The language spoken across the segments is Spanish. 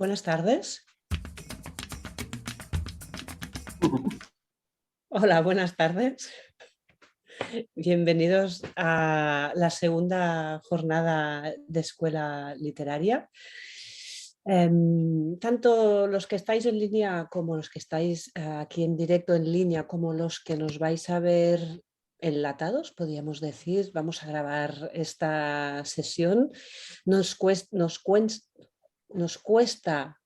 Buenas tardes. Hola, buenas tardes. Bienvenidos a la segunda jornada de Escuela Literaria. Tanto los que estáis en línea como los que estáis aquí en directo en línea, como los que nos vais a ver enlatados, podríamos decir, vamos a grabar esta sesión. Nos cuesta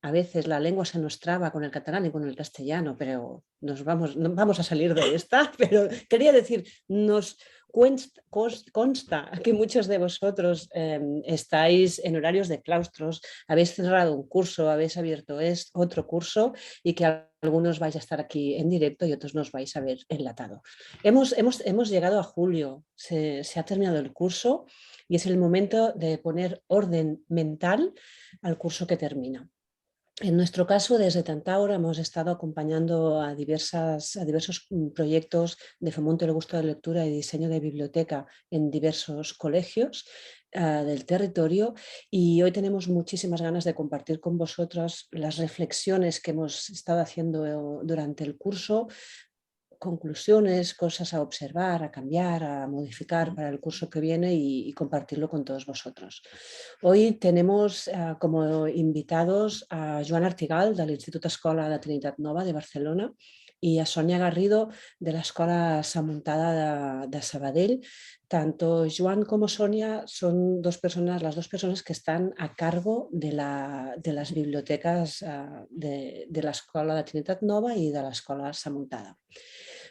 a veces la lengua se nos traba con el catalán y con el castellano, pero vamos a salir de esta. Pero quería decir, nos consta que muchos de vosotros estáis en horarios de claustros, habéis cerrado un curso, habéis abierto otro curso y que algunos vais a estar aquí en directo y otros nos vais a ver enlatado. Hemos llegado a julio, se ha terminado el curso y es el momento de poner orden mental al curso que termina. En nuestro caso, desde Tantaura hemos estado acompañando a diversos proyectos de fomento del gusto de la lectura y diseño de biblioteca en diversos colegios del territorio, y hoy tenemos muchísimas ganas de compartir con vosotros las reflexiones que hemos estado haciendo durante el curso, conclusiones, cosas a observar, a cambiar, a modificar para el curso que viene y compartirlo con todos vosotros. Hoy tenemos como invitados a Joan Artigal del Instituto Escola de Trinitat Nova de Barcelona y a Sonia Garrido de la Escola Samuntada de Sabadell. Tanto Joan como Sonia son las dos personas que están a cargo de las bibliotecas de la Escola de Trinitat Nova y de la Escola Samuntada.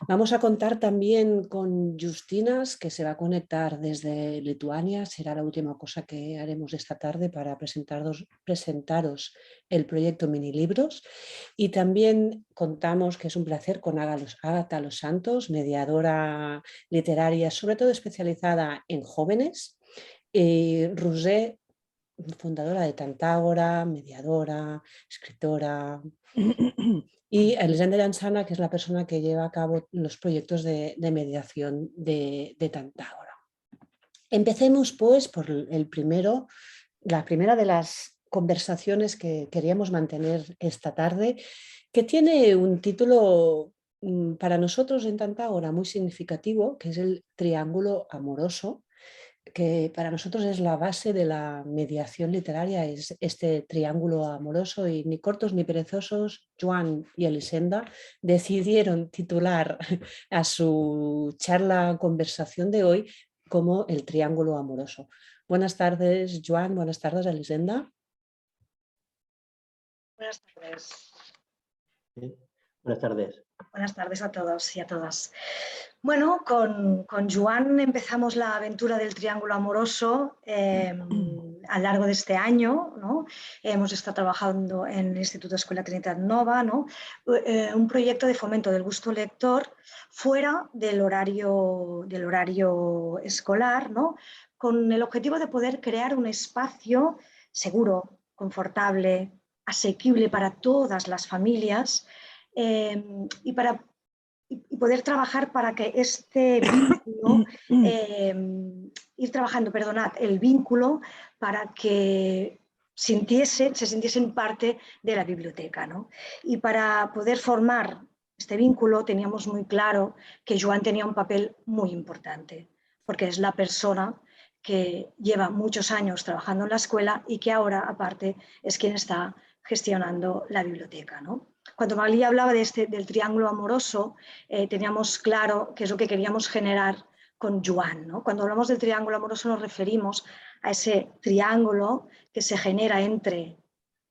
Vamos a contar también con Justinas, que se va a conectar desde Lituania. Será la última cosa que haremos esta tarde para presentaros el proyecto Minilibros. Y también contamos, que es un placer, con Ágata Los Santos, mediadora literaria, sobre todo especializada en jóvenes, y Roser, fundadora de Tantágora, mediadora, escritora, y Elisenda Llansana, que es la persona que lleva a cabo los proyectos de mediación de Tantágora. Empecemos pues por la primera de las conversaciones que queríamos mantener esta tarde, que tiene un título para nosotros en Tantágora muy significativo, que es el triángulo amoroso, que para nosotros es la base de la mediación literaria, es este triángulo amoroso, y ni cortos ni perezosos, Joan y Elisenda decidieron titular a su conversación de hoy como el triángulo amoroso. Buenas tardes, Joan, buenas tardes, Elisenda. Buenas tardes. Sí. Buenas tardes. Buenas tardes a todos y a todas. Bueno, con Joan empezamos la aventura del triángulo amoroso a lo largo de este año, ¿no? Hemos estado trabajando en el Instituto Escola Trinitat Nova, ¿no? Un proyecto de fomento del gusto lector fuera del horario escolar, ¿no? Con el objetivo de poder crear un espacio seguro, confortable, asequible para todas las familias, y poder trabajar para que este vínculo, el vínculo para que se sintiesen parte de la biblioteca, ¿no? Y para poder formar este vínculo teníamos muy claro que Joan tenía un papel muy importante, porque es la persona que lleva muchos años trabajando en la escuela y que ahora, aparte, es quien está gestionando la biblioteca, ¿no? Cuando Maglí hablaba del triángulo amoroso, teníamos claro qué es lo que queríamos generar con Joan, ¿no? Cuando hablamos del triángulo amoroso nos referimos a ese triángulo que se genera entre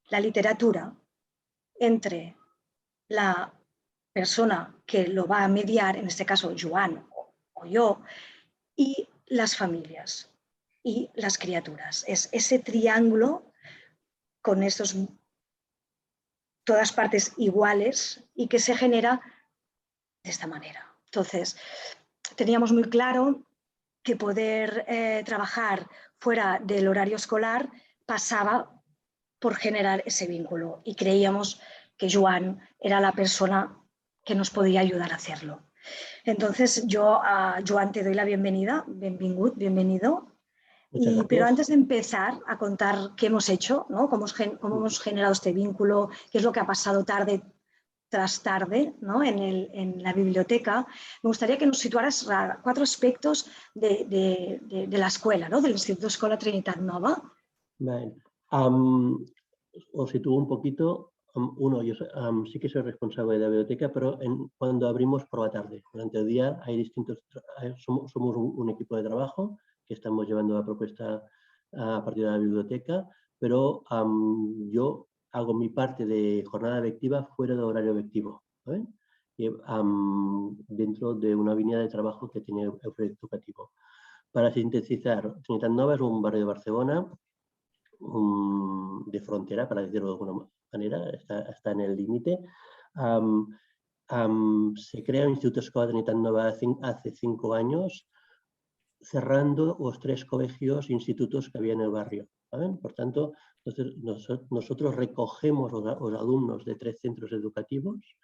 la literatura, entre la persona que lo va a mediar, en este caso Joan o yo, y las familias y las criaturas. Es ese triángulo con estos todas partes iguales y que se genera de esta manera. Entonces, teníamos muy claro que poder trabajar fuera del horario escolar pasaba por generar ese vínculo y creíamos que Joan era la persona que nos podía ayudar a hacerlo. Entonces, yo a Joan te doy la bienvenida, bienvenido. Muchas Pero gracias. antes de empezar a contar qué hemos hecho, ¿no? Cómo hemos generado este vínculo, qué es lo que ha pasado tarde tras tarde, ¿no? en la biblioteca, me gustaría que nos situaras 4 aspectos de la escuela, ¿no? Del Instituto Escola Trinitat Nova. Vale. Os sitúo un poquito. Uno, yo sí que soy responsable de la biblioteca, pero cuando abrimos por la tarde. Durante el día hay somos un equipo de trabajo que estamos llevando la propuesta a partir de la biblioteca, pero yo hago mi parte de jornada lectiva fuera del horario lectivo, ¿vale? Dentro de una línea de trabajo que tiene el proyecto educativo. Para sintetizar, Trinitat Nova es un barrio de Barcelona de frontera, para decirlo de alguna manera, está en el límite. Se crea el Instituto Escola Trinitat Nova hace 5 años, cerrando los 3 colegios e institutos que había en el barrio, ¿vale? Por tanto, nosotros recogemos los alumnos de 3 centros educativos,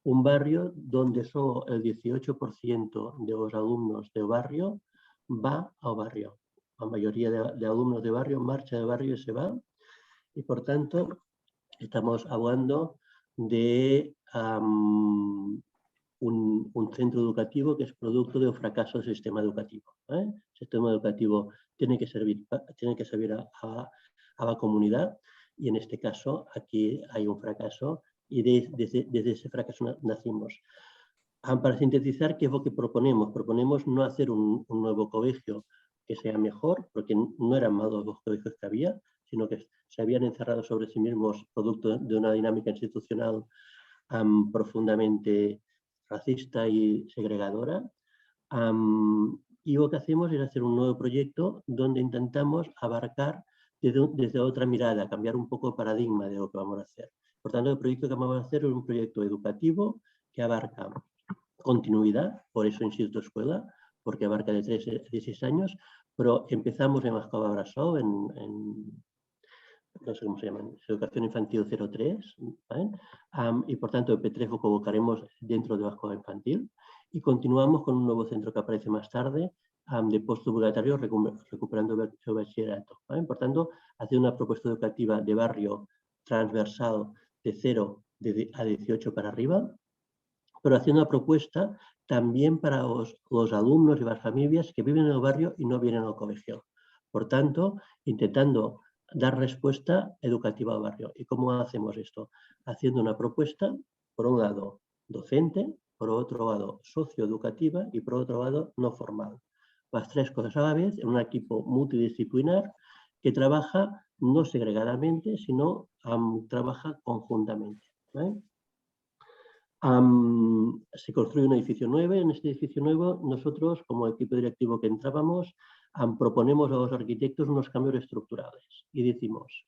un barrio donde solo el 18% de los alumnos del barrio va al barrio. La mayoría de alumnos de barrio marcha del barrio y se va, y por tanto estamos hablando de un centro educativo que es producto del fracaso del sistema educativo, ¿eh? El sistema educativo tiene que servir a la comunidad, y en este caso aquí hay un fracaso, y desde ese fracaso nacimos. Para sintetizar, ¿qué es lo que proponemos? Proponemos no hacer un nuevo colegio que sea mejor, porque no eran malos los colegios que había, sino que se habían encerrado sobre sí mismos producto de una dinámica institucional profundamente racista y segregadora. Y lo que hacemos es hacer un nuevo proyecto donde intentamos abarcar desde otra mirada, cambiar un poco el paradigma de lo que vamos a hacer. Por tanto, el proyecto que vamos a hacer es un proyecto educativo que abarca continuidad, por eso Instituto Escuela, porque abarca de 3 a 16 años, pero empezamos en la Escola Brasov, no sé cómo se llama, Educación Infantil 03, ¿vale? Y por tanto el P3 lo colocaremos dentro de la escuela infantil, y continuamos con un nuevo centro que aparece más tarde, de postobligatorio, recuperando el bachillerato, ¿vale? Por tanto, hacer una propuesta educativa de barrio transversal de 0 a 18 para arriba, pero haciendo una propuesta también para los alumnos y las familias que viven en el barrio y no vienen al colegio. Por tanto, intentando dar respuesta educativa al barrio. ¿Y cómo hacemos esto? Haciendo una propuesta, por un lado, docente, por otro lado, socioeducativa, y por otro lado, no formal. Las 3 cosas a la vez en un equipo multidisciplinar que trabaja no segregadamente, sino trabaja conjuntamente, ¿vale? Se construye un edificio nuevo. En este edificio nuevo, nosotros, como equipo directivo que entrábamos, proponemos a los arquitectos unos cambios estructurales y decimos,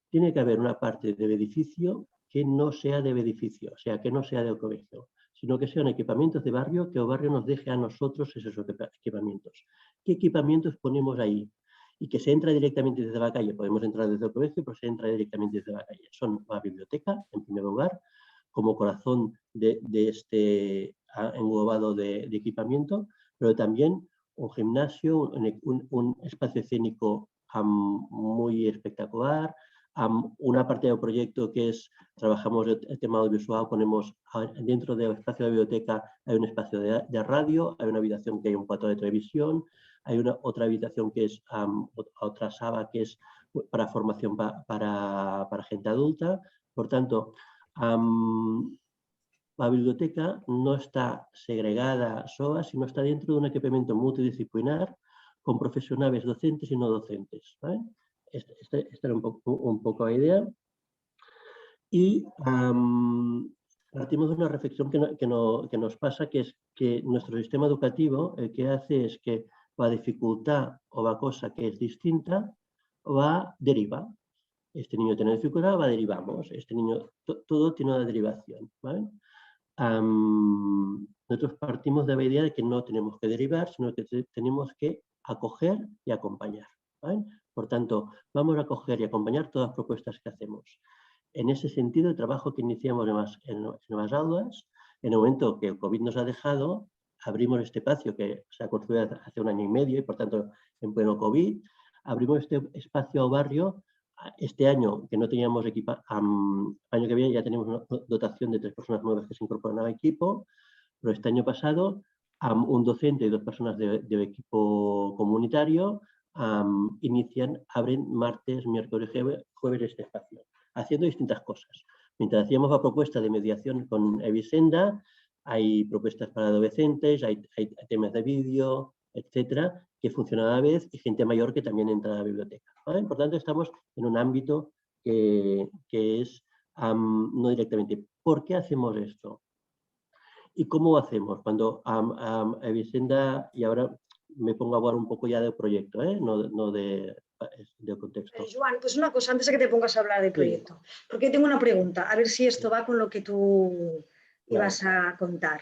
tiene que haber una parte del edificio que no sea de edificio, o sea, que no sea del colegio, sino que sean equipamientos de barrio, que el barrio nos deje a nosotros esos equipamientos. ¿Qué equipamientos ponemos ahí? Y que se entra directamente desde la calle. Podemos entrar desde el colegio, pero se entra directamente desde la calle. Son la biblioteca, en primer lugar, como corazón de este englobado de equipamiento, pero también un gimnasio, un espacio escénico muy espectacular, una parte del proyecto que es, trabajamos el tema audiovisual, ponemos dentro del espacio de la biblioteca, hay un espacio de radio, hay una habitación que hay un plató de televisión, hay otra habitación que es otra sala que es para formación para gente adulta. Por tanto, la biblioteca no está segregada sola, sino está dentro de un equipamiento multidisciplinar con profesionales docentes y no docentes, ¿vale? Esta era un poco la idea. Y partimos de una reflexión que nos pasa, que es que nuestro sistema educativo el que hace es que la dificultad o la cosa que es distinta va deriva. Este niño tiene dificultad, va derivamos. Este niño, todo tiene una derivación, ¿vale? Nosotros partimos de la idea de que no tenemos que derivar, sino que tenemos que acoger y acompañar, ¿vale? Por tanto, vamos a acoger y acompañar todas las propuestas que hacemos. En ese sentido, el trabajo que iniciamos en las aulas, en el momento que el COVID nos ha dejado, abrimos este espacio que se ha construido hace 1 año y medio, y por tanto, en pleno COVID, abrimos este espacio o barrio. Este año, que no teníamos equipo, año que viene ya tenemos una dotación de 3 personas nuevas que se incorporan al equipo, pero este año pasado un docente y 2 personas de equipo comunitario abren martes, miércoles, jueves este espacio, haciendo distintas cosas. Mientras hacíamos la propuesta de mediación con Evisenda, hay propuestas para adolescentes, hay temas de vídeo, etcétera, que funcionan a la vez, y gente mayor que también entra a la biblioteca, ¿vale? Por tanto, estamos en un ámbito que es no directamente. ¿Por qué hacemos esto? ¿Y cómo lo hacemos? Cuando Evisenda, y ahora me pongo a hablar un poco ya del proyecto, no del contexto. Joan, pues una cosa, antes de que te pongas a hablar del proyecto, porque tengo una pregunta, a ver si esto va con lo que tú ibas a contar.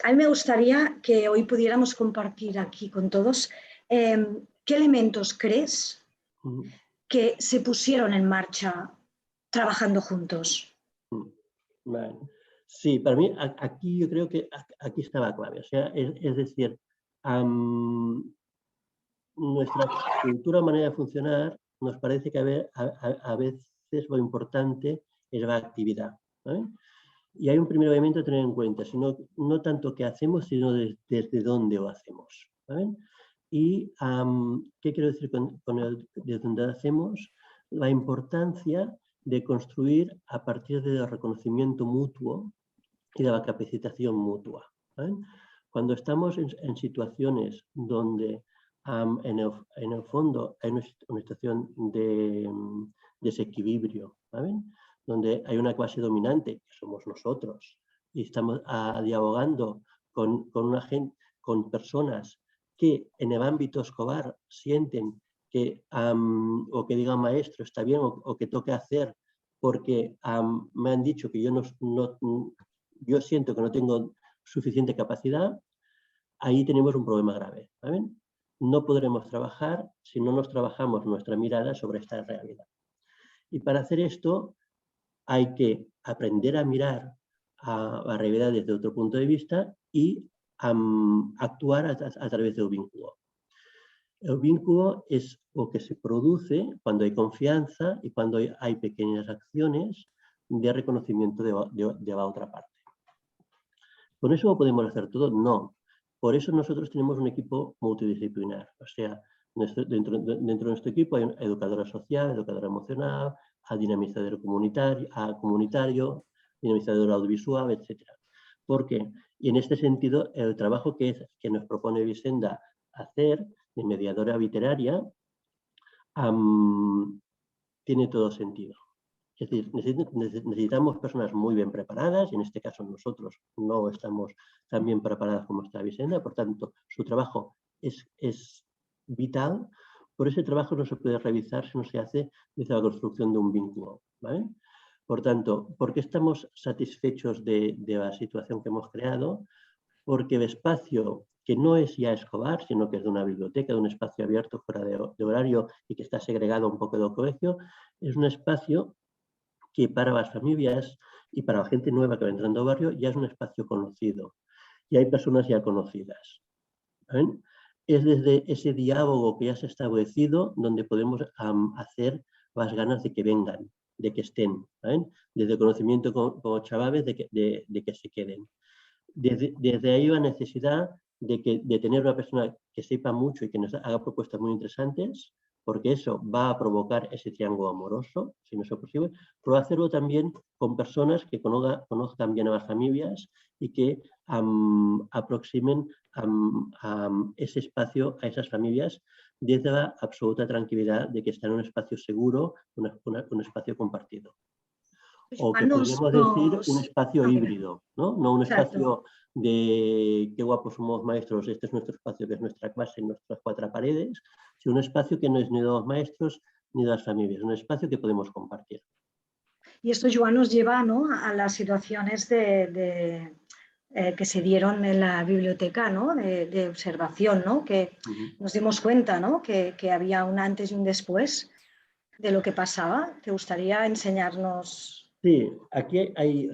A mí me gustaría que hoy pudiéramos compartir aquí con todos qué elementos crees que se pusieron en marcha trabajando juntos. Vale. Sí, para mí aquí yo creo que aquí está la clave. O sea, es decir, nuestra cultura, manera de funcionar, nos parece que a veces lo importante es la actividad, ¿vale? Y hay un primer elemento a tener en cuenta, sino no tanto qué hacemos, sino desde dónde lo hacemos, ¿vale? Y ¿qué quiero decir con desde dónde hacemos? La importancia de construir a partir del reconocimiento mutuo y de la capacitación mutua, ¿vale? Cuando estamos en situaciones donde en el fondo hay una situación de desequilibrio, ¿vale? Donde hay una clase dominante, que somos nosotros, y estamos dialogando con personas que en el ámbito escolar sienten que, o que digan maestro está bien, o que toque hacer, porque me han dicho que yo siento que no tengo suficiente capacidad, ahí tenemos un problema grave, ¿saben? No podremos trabajar si no nos trabajamos nuestra mirada sobre esta realidad. Y para hacer esto hay que aprender a mirar a la realidad desde otro punto de vista y actuar a través del vínculo. El vínculo es lo que se produce cuando hay confianza y cuando hay pequeñas acciones de reconocimiento de la otra parte. ¿Con eso lo podemos hacer todo? No. Por eso nosotros tenemos un equipo multidisciplinar. O sea, dentro de nuestro equipo hay una educadora social, educadora emocional, dinamizador comunitario, dinamizador audiovisual, etc. ¿Por qué? Y en este sentido, el trabajo que nos propone Evisenda hacer de mediadora literaria tiene todo sentido. Es decir, necesitamos personas muy bien preparadas, y en este caso nosotros no estamos tan bien preparadas como está Evisenda, por tanto, su trabajo es vital. Por ese trabajo no se puede realizar si no se hace desde la construcción de un vínculo, ¿vale? Por tanto, ¿por qué estamos satisfechos de la situación que hemos creado? Porque el espacio, que no es ya escolar, sino que es de una biblioteca, de un espacio abierto fuera de horario y que está segregado un poco del colegio, es un espacio que para las familias y para la gente nueva que va entrando al barrio ya es un espacio conocido. Y hay personas ya conocidas, ¿ven? Es desde ese diálogo que ya se ha establecido donde podemos hacer las ganas de que vengan, de que estén, ¿ven? Desde el conocimiento con chavales de que se queden. Desde ahí la necesidad de tener una persona que sepa mucho y que nos haga propuestas muy interesantes, porque eso va a provocar ese triángulo amoroso, si no es posible, pero hacerlo también con personas que conozcan bien a las familias y que aproximen ese espacio a esas familias desde la absoluta tranquilidad de que están en un espacio seguro, un espacio compartido. O que podríamos decir un espacio híbrido, ¿no? No un espacio de qué guapos somos maestros, este es nuestro espacio, que es nuestra clase, nuestras 4 paredes, sino un espacio que no es ni de los maestros ni de las familias, un espacio que podemos compartir. Y esto, Joan, nos lleva, ¿no?, a las situaciones que se dieron en la biblioteca, ¿no?, de observación, ¿no?, que nos dimos cuenta, ¿no?, que había un antes y un después de lo que pasaba. ¿Te gustaría enseñarnos? Sí, aquí hay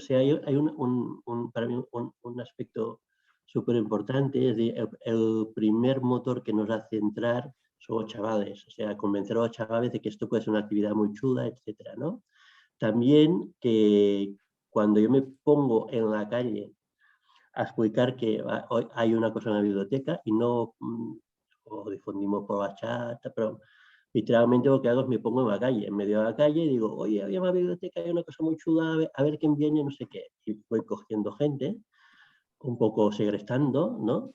para mí un aspecto súper importante. Es decir, el primer motor que nos hace entrar somos chavales, o sea, convencer a los chavales de que esto puede ser una actividad muy chula, etcétera, ¿no? También que cuando yo me pongo en la calle a explicar que hoy hay una cosa en la biblioteca y no lo difundimos por la chat, pero literalmente lo que hago es me pongo en la calle, en medio de la calle y digo, oye, había una biblioteca, hay una cosa muy chula, a ver quién viene, no sé qué. Y voy cogiendo gente, un poco segrestando, ¿no?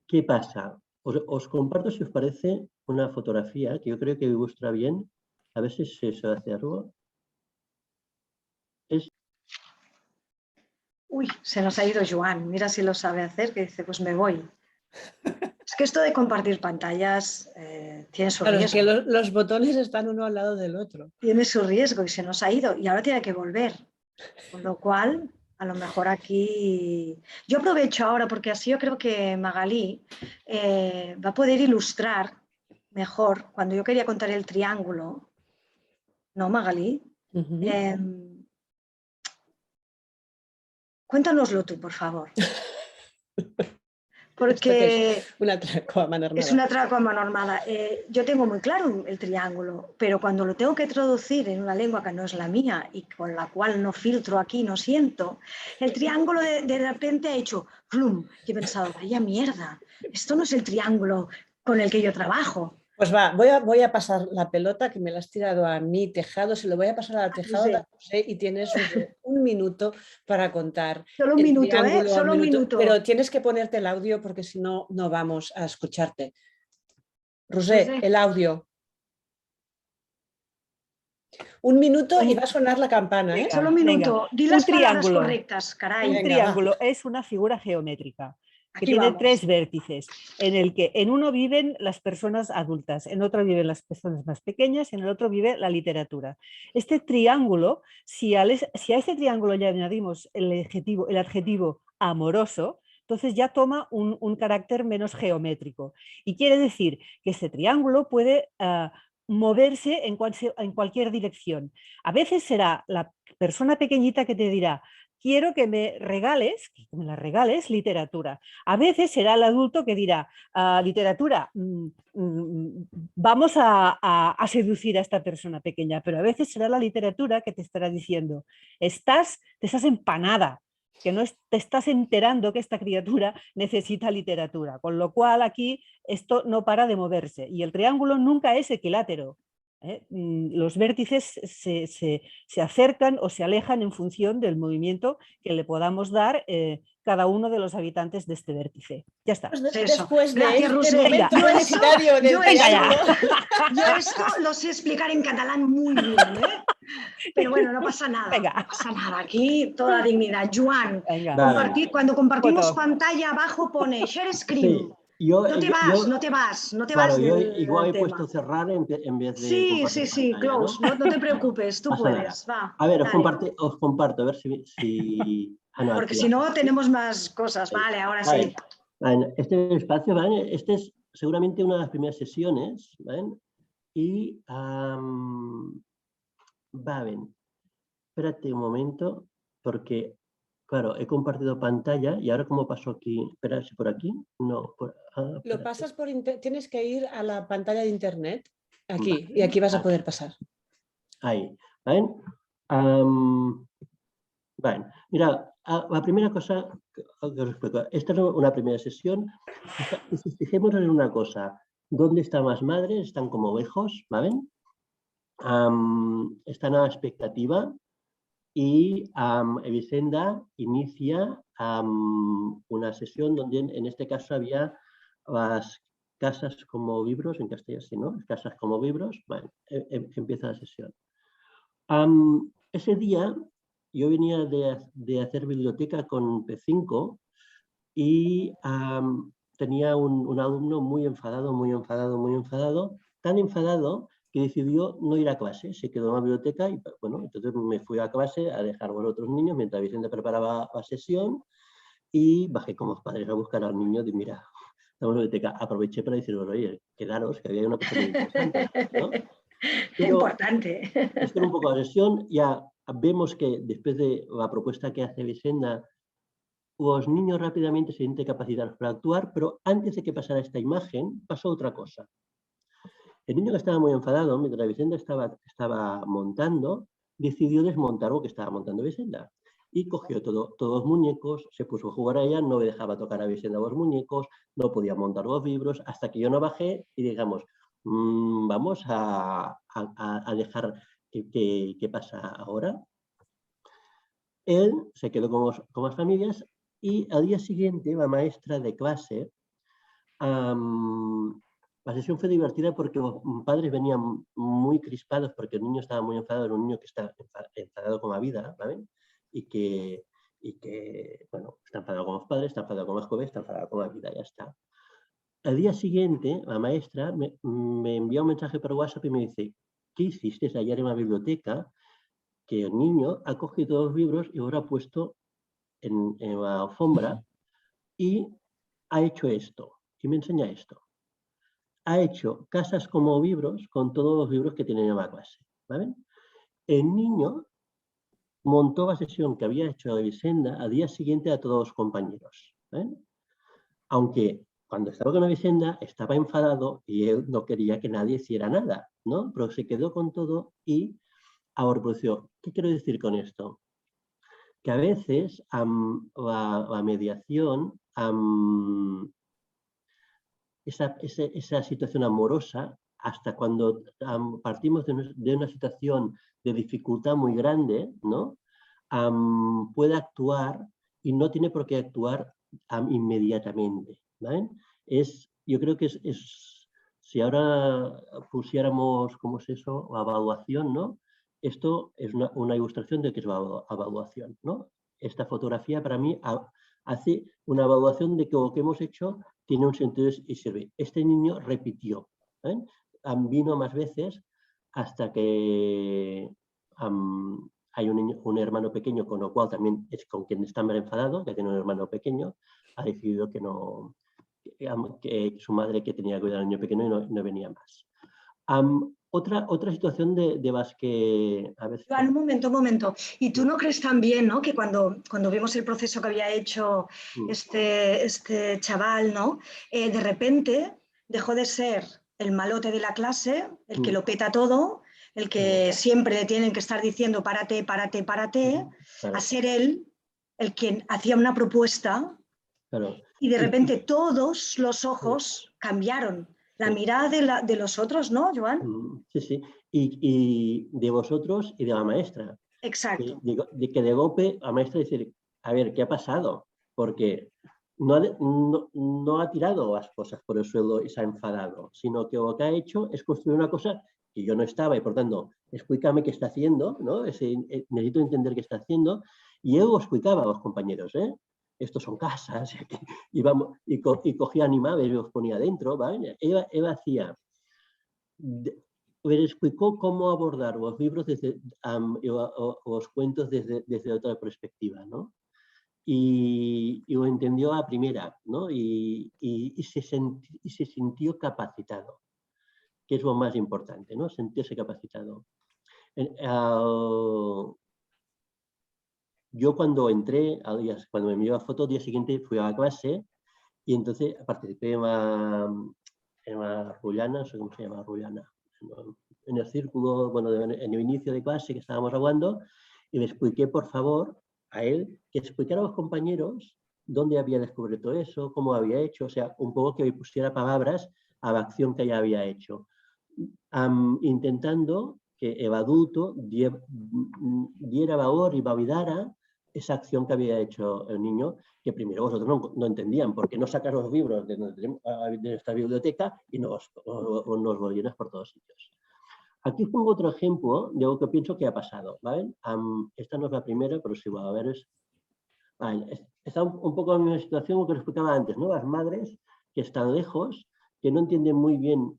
¿Qué pasa? Os comparto, si os parece, una fotografía que yo creo que ilustra bien. A ver si se hace algo. Uy, se nos ha ido Joan. Mira si lo sabe hacer, que dice, pues me voy. Es que esto de compartir pantallas tiene su Claro, es que riesgo. los botones están uno al lado del otro. Tiene su riesgo y se nos ha ido y ahora tiene que volver. Con lo cual, a lo mejor aquí... Yo aprovecho ahora porque así yo creo que Magalí va a poder ilustrar mejor cuando yo quería contar el triángulo. ¿No, Magalí? Cuéntanoslo tú, por favor. Porque es un atraco a mano armada. Es un atraco a mano armada. Yo tengo muy claro el triángulo, pero cuando lo tengo que traducir en una lengua que no es la mía y con la cual no filtro aquí, no siento, el triángulo de repente ha hecho flum. Y he pensado, vaya mierda, esto no es el triángulo con el que yo trabajo. Pues va, voy a pasar la pelota que me la has tirado a mi tejado, se lo voy a pasar al tejado de José y tienes un minuto para contar. Solo un minuto, ¿eh? Solo un minuto. Pero tienes que ponerte el audio porque si no, no vamos a escucharte. José, el audio. Un minuto y va a sonar la campana, ¿eh? Solo un minuto. Di las palabras correctas, caray. Un triángulo es una figura geométrica que tiene tres vértices, en el que en uno viven las personas adultas, en otro viven las personas más pequeñas y en el otro vive la literatura. Este triángulo, si a este triángulo le añadimos el adjetivo amoroso, entonces ya toma un carácter menos geométrico. Y quiere decir que este triángulo puede moverse en cualquier dirección. A veces será la persona pequeñita que te dirá, quiero que me la regales literatura. A veces será el adulto que dirá, literatura, vamos a seducir a esta persona pequeña, pero a veces será la literatura que te estará diciendo, te estás empanada, que no te estás enterando que esta criatura necesita literatura, con lo cual aquí esto no para de moverse y el triángulo nunca es equilátero. Los vértices se acercan o se alejan en función del movimiento que le podamos dar cada uno de los habitantes de este vértice. Ya está. Después de Gracias, este momento publicitario del triángulo. Yo esto lo sé explicar en catalán muy bien, ¿eh? Pero bueno, no pasa nada. Venga. No pasa nada. Aquí toda dignidad. Joan, Vale. cuando compartimos pantalla, abajo pone share screen. Sí. Yo, no te vas claro, del, yo igual he tema. puesto cerrar en vez de Sí, pantalla, close, no te preocupes, tú puedes, va. A ver, os comparto, a ver si... no, porque aquí si no tenemos más cosas, vale, ahora sí. Vale. Este espacio, ¿vale? Este es seguramente una de las primeras sesiones, ¿vale? Y, vale, espérate un momento, porque... Claro, he compartido pantalla y ahora ¿cómo paso aquí? Espera, ¿por aquí? No. Lo pasas por tienes que ir a la pantalla de internet, aquí, Vale. y aquí vas a poder pasar. Ahí, ¿vale? Vale, mira, la primera cosa que os explico, esta es una primera sesión, fijémonos en una cosa, ¿dónde están las madres? Están como lejos, ¿vale? Están a la expectativa. Y Evisenda inicia una sesión donde en este caso había las casas como libros, en castellano, ¿sí, no? Casas como libros. Bueno, empieza la sesión. Ese día yo venía de hacer biblioteca con P5 y tenía un alumno muy enfadado, tan enfadado que decidió no ir a clase, se quedó en la biblioteca y bueno, entonces me fui a clase a dejar con otros niños mientras Vicente preparaba la sesión y bajé con los padres a buscar al niño y mira, estamos en la biblioteca, aproveché para decirles, oye, quedaros, que había una cosa muy importante, ¿no? Pero importante. esto era un poco la sesión, ya vemos que después de la propuesta que hace Vicenda, los niños rápidamente se sienten capacitados para actuar, pero antes de que pasara esta imagen, pasó otra cosa. El niño que estaba muy enfadado, mientras Vicenda estaba montando, decidió desmontar lo que estaba montando Vicenda. Y cogió todos los muñecos, se puso a jugar a ella, no me dejaba tocar a Vicenda los muñecos, no podía montar los libros, hasta que yo no bajé y digamos, vamos a dejar que pasa ahora. Él se quedó con las familias y al día siguiente la maestra de clase, la sesión fue divertida porque los padres venían muy crispados porque el niño estaba muy enfadado, era un niño que está enfadado con la vida, ¿vale? Y que, bueno, está enfadado con los padres, está enfadado con los jóvenes, está enfadado con la vida, ya está. Al día siguiente, la maestra me envía un mensaje por WhatsApp y me dice, ¿qué hiciste ayer en la biblioteca? Que el niño ha cogido los libros y ahora ha puesto en la alfombra y ha hecho esto. Y me enseña esto. Ha hecho casas como libros con todos los libros que tienen en la clase. ¿Vale? El niño montó la sesión que había hecho de Vicenda al día siguiente a todos los compañeros. ¿Vale? Aunque cuando estaba con la Vicenda estaba enfadado y él no quería que nadie hiciera nada, ¿no? Pero se quedó con todo y ahora produció. ¿Qué quiero decir con esto? Que a veces la mediación, esa situación amorosa, hasta cuando partimos de una situación de dificultad muy grande, ¿no? Puede actuar y no tiene por qué actuar inmediatamente. ¿Vale? Yo creo que si ahora pusiéramos, ¿cómo es eso? La evaluación, ¿no? Esto es una ilustración de que es la evaluación, ¿no? Esta fotografía para mí hace una evaluación de que lo que hemos hecho tiene un sentido y sirve. Este niño repitió, ¿eh? Vino más veces hasta que hay un hermano pequeño, con lo cual también es con quien está más enfadado, que tiene un hermano pequeño, ha decidido que su madre que tenía que cuidar al niño pequeño y no venía más. Otra situación de las que... A ver, Iván, un momento. ¿Y tú no crees también, ¿no? Que cuando vimos el proceso que había hecho este chaval, ¿no? De repente dejó de ser el malote de la clase, el que lo peta todo, el que siempre le tienen que estar diciendo párate, claro. a ser él el quien hacía una propuesta, Claro. y de repente todos los ojos cambiaron. La mirada de los otros, ¿no, Joan? Sí, sí. Y de vosotros y de la maestra. Exacto. De que de golpe la maestra dice, a ver, ¿qué ha pasado? Porque no ha tirado las cosas por el suelo y se ha enfadado, sino que lo que ha hecho es construir una cosa que yo no estaba y por tanto, explícame qué está haciendo, ¿no? Necesito entender qué está haciendo. Y él lo explicaba a los compañeros, ¿eh? Estos son casas, y cogía animales y los ponía dentro, ¿vale? Él hacía... les explicó cómo abordar los libros los cuentos desde otra perspectiva, ¿no? Y lo entendió a primera, ¿no? Y se sintió capacitado, que es lo más importante, ¿no? Sentirse capacitado. Yo cuando entré, cuando me envió la foto, al día siguiente fui a la clase y entonces participé en la Rullana, no sé cómo se llama, Rullana, en el círculo, bueno, en el inicio de clase que estábamos hablando, y le expliqué, por favor, a él, que explicara a los compañeros dónde había descubierto eso, cómo había hecho, o sea, un poco que pusiera palabras a la acción que ya había hecho, intentando que el adulto diera valor y validara esa acción que había hecho el niño, que primero vosotros no entendían, porque no sacas los libros de esta biblioteca y nos lo llenas por todos sitios. Aquí pongo otro ejemplo de algo que pienso que ha pasado, ¿vale? Esta no es la primera, pero sí va a haber. Vale, está un poco en una situación como que lo explicaba antes, ¿no? Las madres que están lejos, que no entienden muy bien.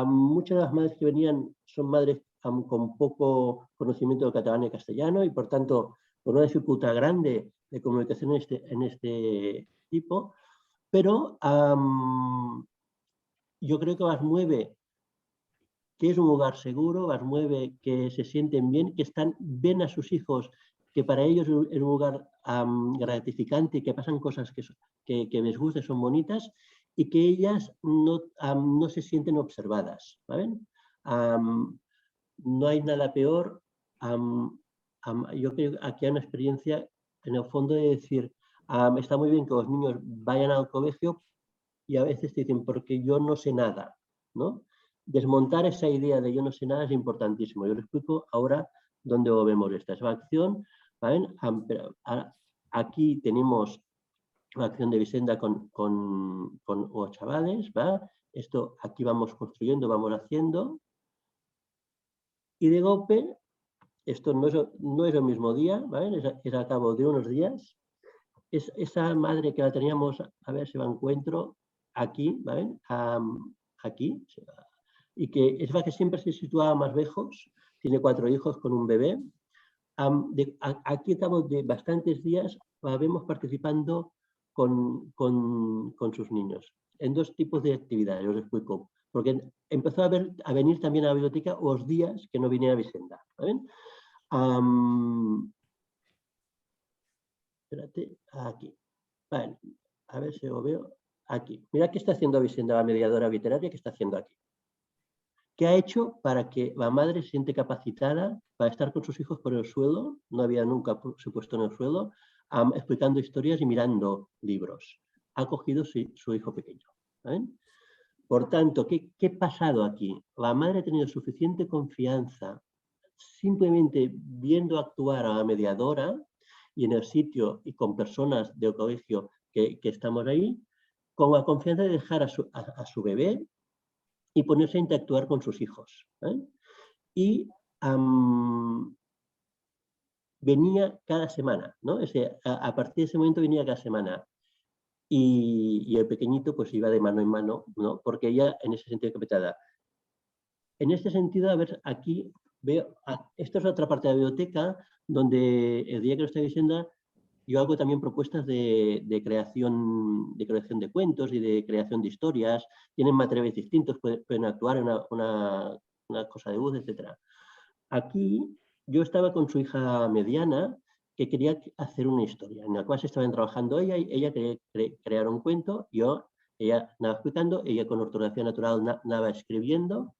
Muchas de las madres que venían son madres con poco conocimiento de catalán y castellano y, por tanto, con una dificultad grande de comunicación en este tipo. Pero yo creo que las mueve que es un lugar seguro, las mueve que se sienten bien, que ven a sus hijos que para ellos es un lugar gratificante, que pasan cosas que les gustan, son bonitas, y que ellas no se sienten observadas, ¿saben? No hay nada peor. Yo creo que aquí hay una experiencia, en el fondo, de decir, está muy bien que los niños vayan al colegio y a veces te dicen, porque yo no sé nada, ¿no? Desmontar esa idea de yo no sé nada es importantísimo. Yo les explico ahora dónde lo vemos esta acción, ¿vale? Aquí tenemos la acción de Vicenda con los chavales, ¿va? Esto aquí vamos construyendo, vamos haciendo. Y de golpe, esto no es el mismo día, ¿vale? Es al cabo de unos días. Es esa madre que la teníamos, a ver si la encuentro, aquí, ¿vale? Aquí. Y que es la que siempre se situaba más lejos, tiene 4 hijos con un bebé. Aquí estamos de bastantes días, la vemos participando con sus niños en 2 tipos de actividades, os explico. Porque empezó a venir también a la biblioteca los días que no viniera Vicenda, ¿vale? Espérate, aquí. Vale, a ver si lo veo. Aquí. Mira qué está haciendo Vicenda, la mediadora literaria, que está haciendo aquí. ¿Qué ha hecho para que la madre se siente capacitada para estar con sus hijos por el suelo? No había nunca se puesto en el suelo, explicando historias y mirando libros. Ha cogido su hijo pequeño, ¿vale? Por tanto, ¿qué ha pasado aquí? La madre ha tenido suficiente confianza simplemente viendo actuar a la mediadora y en el sitio y con personas del colegio que estamos ahí, con la confianza de dejar a su bebé y ponerse a interactuar con sus hijos, ¿eh? Y venía cada semana, ¿no? A partir de ese momento venía cada semana. Y el pequeñito pues iba de mano en mano, ¿no? Porque ella en ese sentido capacitada. En este sentido, a ver, aquí veo, esto es otra parte de la biblioteca donde el día que lo estoy diciendo yo hago también propuestas de creación de cuentos y de creación de historias. Tienen materiales distintos, pueden actuar en una cosa de voz, etc. Aquí yo estaba con su hija mediana que quería hacer una historia en la cual se estaban trabajando ella quería crear un cuento, ella nada explicando, ella con ortografía natural nada escribiendo.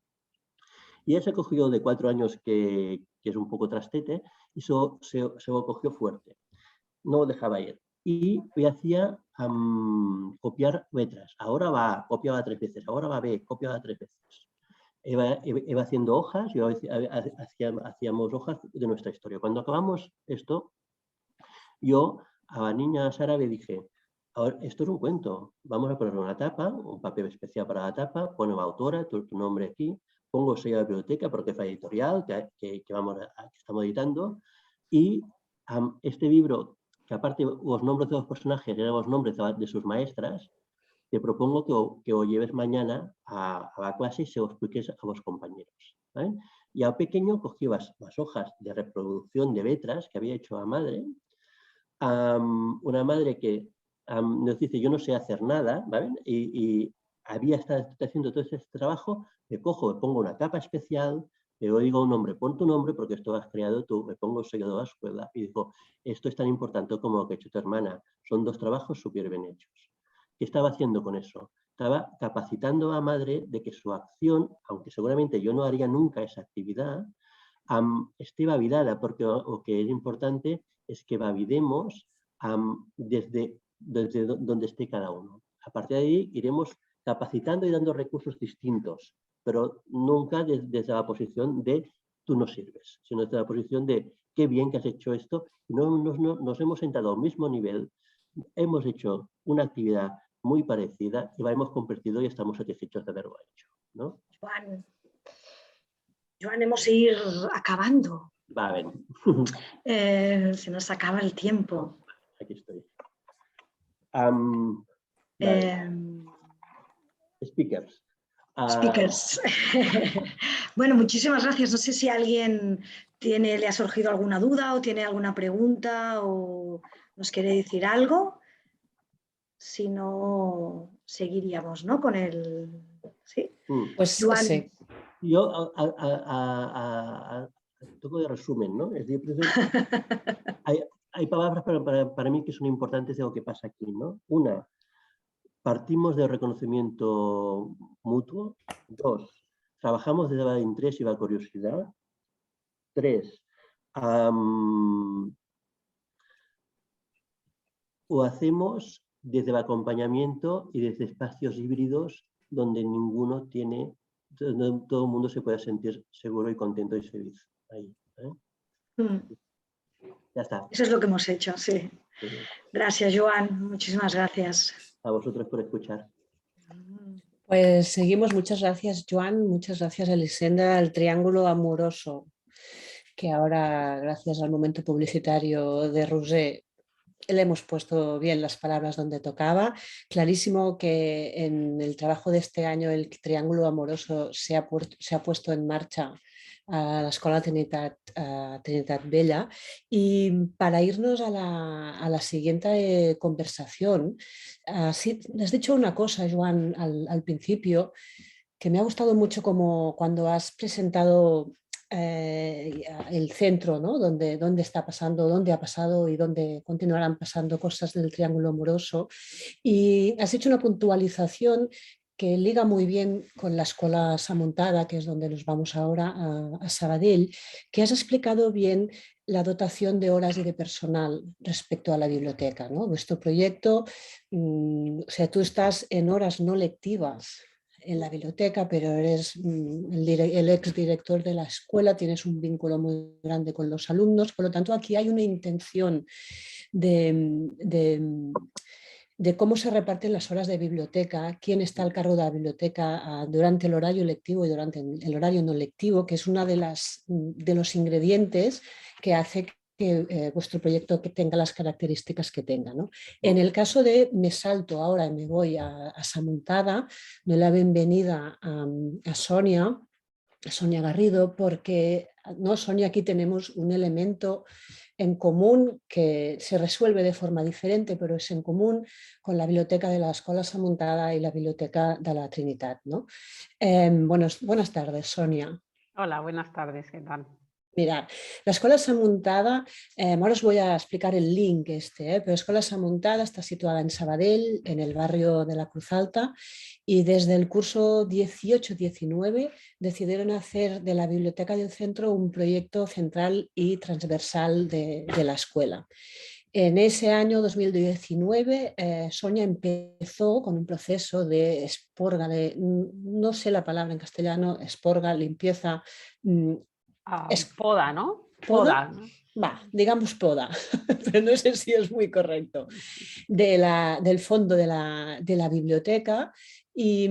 Y ella se cogió de 4 años que es un poco trastete y se lo cogió fuerte. No dejaba ir. Y me hacía copiar letras. Ahora va, copiaba 3 veces. Ahora va B, copiaba 3 veces. Iba haciendo hojas, hacíamos hojas de nuestra historia. Cuando acabamos esto, yo a la niña Sara le dije, ahora, esto es un cuento, vamos a ponerle una tapa, un papel especial para la tapa, pone la autora, tu nombre aquí, pongo sello de la biblioteca porque es la editorial que estamos editando, y este libro, que aparte los nombres de los personajes eran los nombres de sus maestras, te propongo que lo lleves mañana a la clase y se lo expliques a los compañeros, ¿vale? Y al pequeño cogí las hojas de reproducción de letras que había hecho la madre, una madre que nos dice, yo no sé hacer nada, ¿vale? Y había estado haciendo todo ese trabajo, le cojo, le pongo una capa especial, le digo a un hombre, pon tu nombre porque esto lo has creado tú, me pongo el sello de la escuela y digo, esto es tan importante como lo que ha hecho tu hermana, son 2 trabajos súper bien hechos. ¿Qué estaba haciendo con eso? Estaba capacitando a la madre de que su acción, aunque seguramente yo no haría nunca esa actividad, esté validada, porque lo que es importante es que validemos desde donde esté cada uno. A partir de ahí iremos capacitando y dando recursos distintos, pero nunca desde la posición de tú no sirves, sino desde la posición de qué bien que has hecho esto. Nos hemos sentado al mismo nivel, hemos hecho una actividad muy parecida y la hemos compartido y estamos satisfechos de haberlo hecho, ¿no? Joan, hemos de ir acabando. Va, ven. Se nos acaba el tiempo. Aquí estoy. Speakers. Speakers. Bueno, muchísimas gracias. No sé si alguien le ha surgido alguna duda o tiene alguna pregunta o nos quiere decir algo. Si no, seguiríamos, ¿no? Con el... ¿Sí? Pues Joan. sí. Yo todo de resumen, ¿no? Es decir, hay palabras para mí que son importantes de lo que pasa aquí, ¿no? Una, partimos de reconocimiento mutuo. 2, trabajamos desde la interés y la curiosidad. 3, o hacemos desde el acompañamiento y desde espacios híbridos donde donde todo el mundo se pueda sentir seguro y contento y feliz. Ahí, ¿eh? Ya está. Eso es lo que hemos hecho, sí. Gracias, Joan. Muchísimas gracias. A vosotros por escuchar. Pues seguimos. Muchas gracias, Joan. Muchas gracias, Elisenda. El triángulo amoroso, que ahora, gracias al momento publicitario de Roser, le hemos puesto bien las palabras donde tocaba. Clarísimo que en el trabajo de este año el triángulo amoroso se ha puesto en marcha a la Escola Trinitat Vella. Y para irnos a la siguiente conversación, sí, has dicho una cosa, Joan, al principio, que me ha gustado mucho, como cuando has presentado el centro, ¿no? Dónde está pasando, dónde ha pasado y dónde continuarán pasando cosas del triángulo amoroso. Y has hecho una puntualización que liga muy bien con la Escola Samuntada, que es donde nos vamos ahora, a Sabadell, que has explicado bien la dotación de horas y de personal respecto a la biblioteca, ¿no? Vuestro proyecto, o sea, tú estás en horas no lectivas en la biblioteca, pero eres el exdirector de la escuela, tienes un vínculo muy grande con los alumnos, por lo tanto aquí hay una intención de cómo se reparten las horas de biblioteca, quién está al cargo de la biblioteca durante el horario lectivo y durante el horario no lectivo, que es una de los ingredientes que hace que vuestro proyecto que tenga las características que tenga, ¿no? En el caso de me salto ahora y me voy a Samuntada, doy la bienvenida a Sonia Garrido, porque ¿no? Sonia, aquí tenemos un elemento en común que se resuelve de forma diferente, pero es en común con la biblioteca de la Escola Samuntada y la biblioteca de la Trinitat, ¿no? Buenas tardes, Sonia. Hola, buenas tardes, ¿qué tal? Mira, la Escola Samuntada, ahora os voy a explicar el link pero la Escola Samuntada está situada en Sabadell, en el barrio de la Cruz Alta, y desde el curso 18-19 decidieron hacer de la biblioteca del centro un proyecto central y transversal de la escuela. En ese año 2019, Sonia empezó con un proceso de expurga, no sé la palabra en castellano, expurga, limpieza. Poda, ¿no? Poda. Va, digamos poda, pero no sé si es muy correcto, del fondo de la biblioteca, y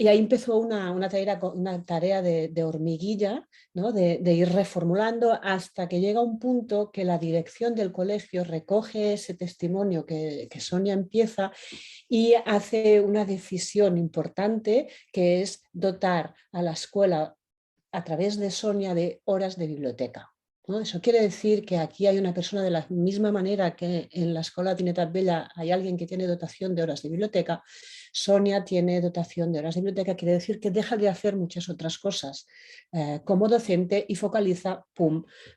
ahí empezó una tarea de hormiguilla, ¿no? de ir reformulando hasta que llega un punto que la dirección del colegio recoge ese testimonio que Sonia empieza y hace una decisión importante, que es dotar a la escuela a través de Sonia de horas de biblioteca, ¿no? Eso quiere decir que aquí hay una persona, de la misma manera que en la Escola Trinitat Vella hay alguien que tiene dotación de horas de biblioteca, Sonia tiene dotación de horas de biblioteca, quiere decir que deja de hacer muchas otras cosas como docente y focaliza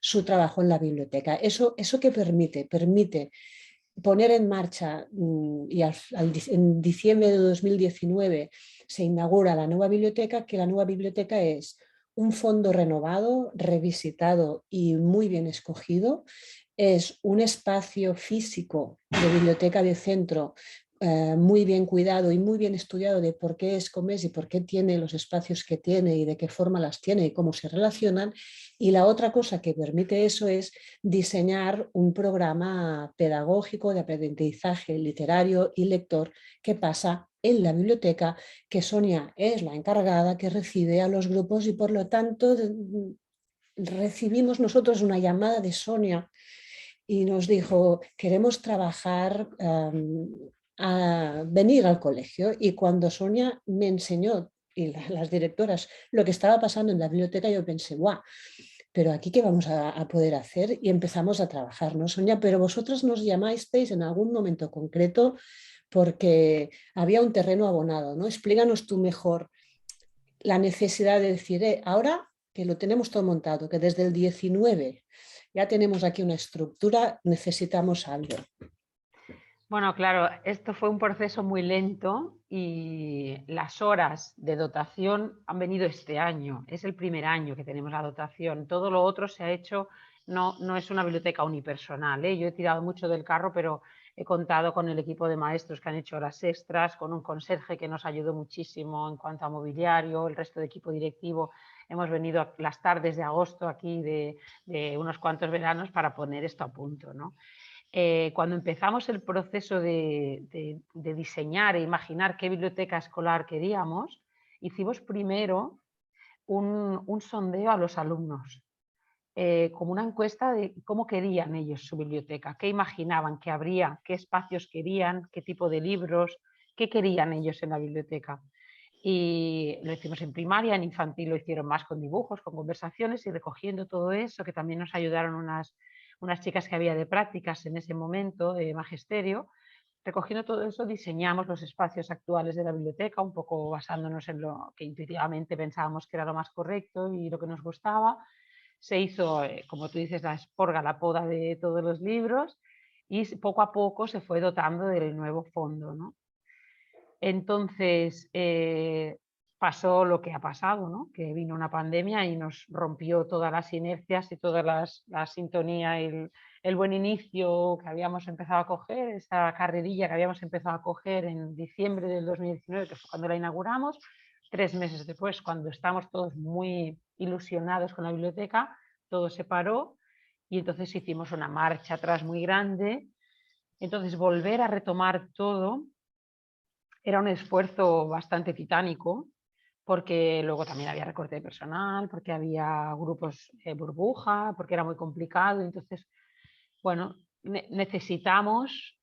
su trabajo en la biblioteca. ¿Eso que permite? Permite poner en marcha, y en diciembre de 2019 se inaugura la nueva biblioteca, que la nueva biblioteca es un fondo renovado, revisitado y muy bien escogido. Es un espacio físico de biblioteca de centro muy bien cuidado y muy bien estudiado de por qué es como es y por qué tiene los espacios que tiene y de qué forma las tiene y cómo se relacionan. Y la otra cosa que permite eso es diseñar un programa pedagógico de aprendizaje literario y lector que pasa en la biblioteca, que Sonia es la encargada, que recibe a los grupos, y por lo tanto recibimos nosotros una llamada de Sonia y nos dijo: queremos trabajar, a venir al colegio. Y cuando Sonia me enseñó, y las directoras, lo que estaba pasando en la biblioteca, yo pensé: guau, pero aquí ¿qué vamos a poder hacer? Y empezamos a trabajar, ¿no, Sonia? Pero vosotros nos llamasteis en algún momento concreto porque había un terreno abonado, ¿no? Explícanos tú mejor la necesidad de decir, ahora que lo tenemos todo montado, que desde el 19 ya tenemos aquí una estructura, necesitamos algo. Bueno, claro, esto fue un proceso muy lento y las horas de dotación han venido este año. Es el primer año que tenemos la dotación. Todo lo otro se ha hecho, no es una biblioteca unipersonal, ¿eh? Yo he tirado mucho del carro, pero he contado con el equipo de maestros que han hecho horas extras, con un conserje que nos ayudó muchísimo en cuanto a mobiliario, el resto de equipo directivo. Hemos venido a las tardes de agosto aquí de unos cuantos veranos para poner esto a punto, ¿no? Cuando empezamos el proceso de diseñar e imaginar qué biblioteca escolar queríamos, hicimos primero un sondeo a los alumnos, como una encuesta de cómo querían ellos su biblioteca, qué imaginaban que habría, qué espacios querían, qué tipo de libros, qué querían ellos en la biblioteca. Y lo hicimos en primaria, en infantil lo hicieron más con dibujos, con conversaciones y recogiendo todo eso, que también nos ayudaron unas chicas que había de prácticas en ese momento, de magisterio. Recogiendo todo eso, diseñamos los espacios actuales de la biblioteca, un poco basándonos en lo que intuitivamente pensábamos que era lo más correcto y lo que nos gustaba. Se hizo, como tú dices, la esporga, la poda de todos los libros y poco a poco se fue dotando del nuevo fondo, ¿no? Entonces pasó lo que ha pasado, ¿no? Que vino una pandemia y nos rompió todas las inercias y toda la sintonía, el buen inicio que habíamos empezado a coger, esa carrerilla que habíamos empezado a coger en diciembre del 2019, que fue cuando la inauguramos. 3 meses después, cuando estamos todos muy ilusionados con la biblioteca, todo se paró y entonces hicimos una marcha atrás muy grande. Entonces volver a retomar todo era un esfuerzo bastante titánico, porque luego también había recorte de personal, porque había grupos burbuja, porque era muy complicado. Entonces, bueno, necesitamos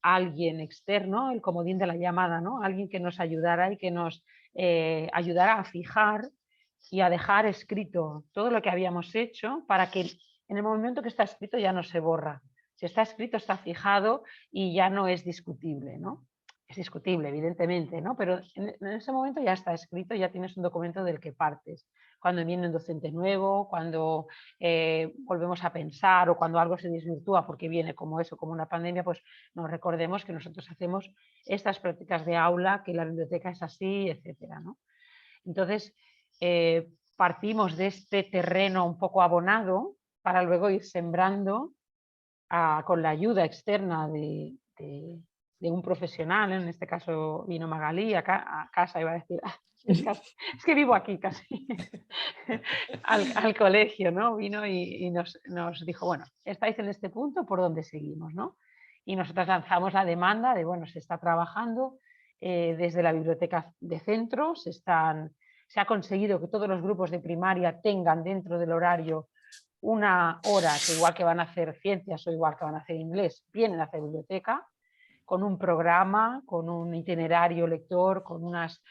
alguien externo, el comodín de la llamada, ¿no? Alguien que nos ayudara y que nos ayudara a fijar y a dejar escrito todo lo que habíamos hecho para que en el momento que está escrito ya no se borra. Si está escrito, está fijado y ya no es discutible, ¿no? Es discutible, evidentemente, ¿no? Pero en ese momento ya está escrito, ya tienes un documento del que partes. Cuando viene un docente nuevo, cuando volvemos a pensar o cuando algo se desvirtúa porque viene como eso, como una pandemia, pues nos recordemos que nosotros hacemos estas prácticas de aula, que la biblioteca es así, etcétera, ¿no? Entonces, partimos de este terreno un poco abonado para luego ir sembrando con la ayuda externa de un profesional, en este caso vino Magalí a casa, iba a decir, es que vivo aquí casi, al colegio, ¿no? Vino y nos dijo, bueno, estáis en este punto, ¿por dónde seguimos, no? Y nosotros lanzamos la demanda de, bueno, se está trabajando desde la biblioteca de centro, se ha conseguido que todos los grupos de primaria tengan dentro del horario una hora, que igual que van a hacer ciencias o igual que van a hacer inglés, vienen a hacer biblioteca, con un programa, con un itinerario lector, con unas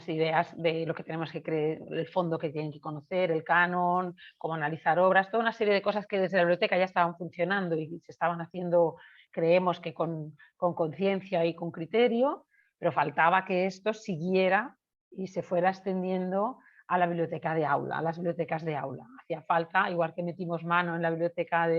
ideas de lo que tenemos que creer, el fondo que tienen que conocer, el canon, cómo analizar obras, toda una serie de cosas que desde la biblioteca ya estaban funcionando y se estaban haciendo, creemos que con conciencia y con criterio, pero faltaba que esto siguiera y se fuera extendiendo a la biblioteca de aula, a las bibliotecas de aula. Hacía falta, igual que metimos mano en la biblioteca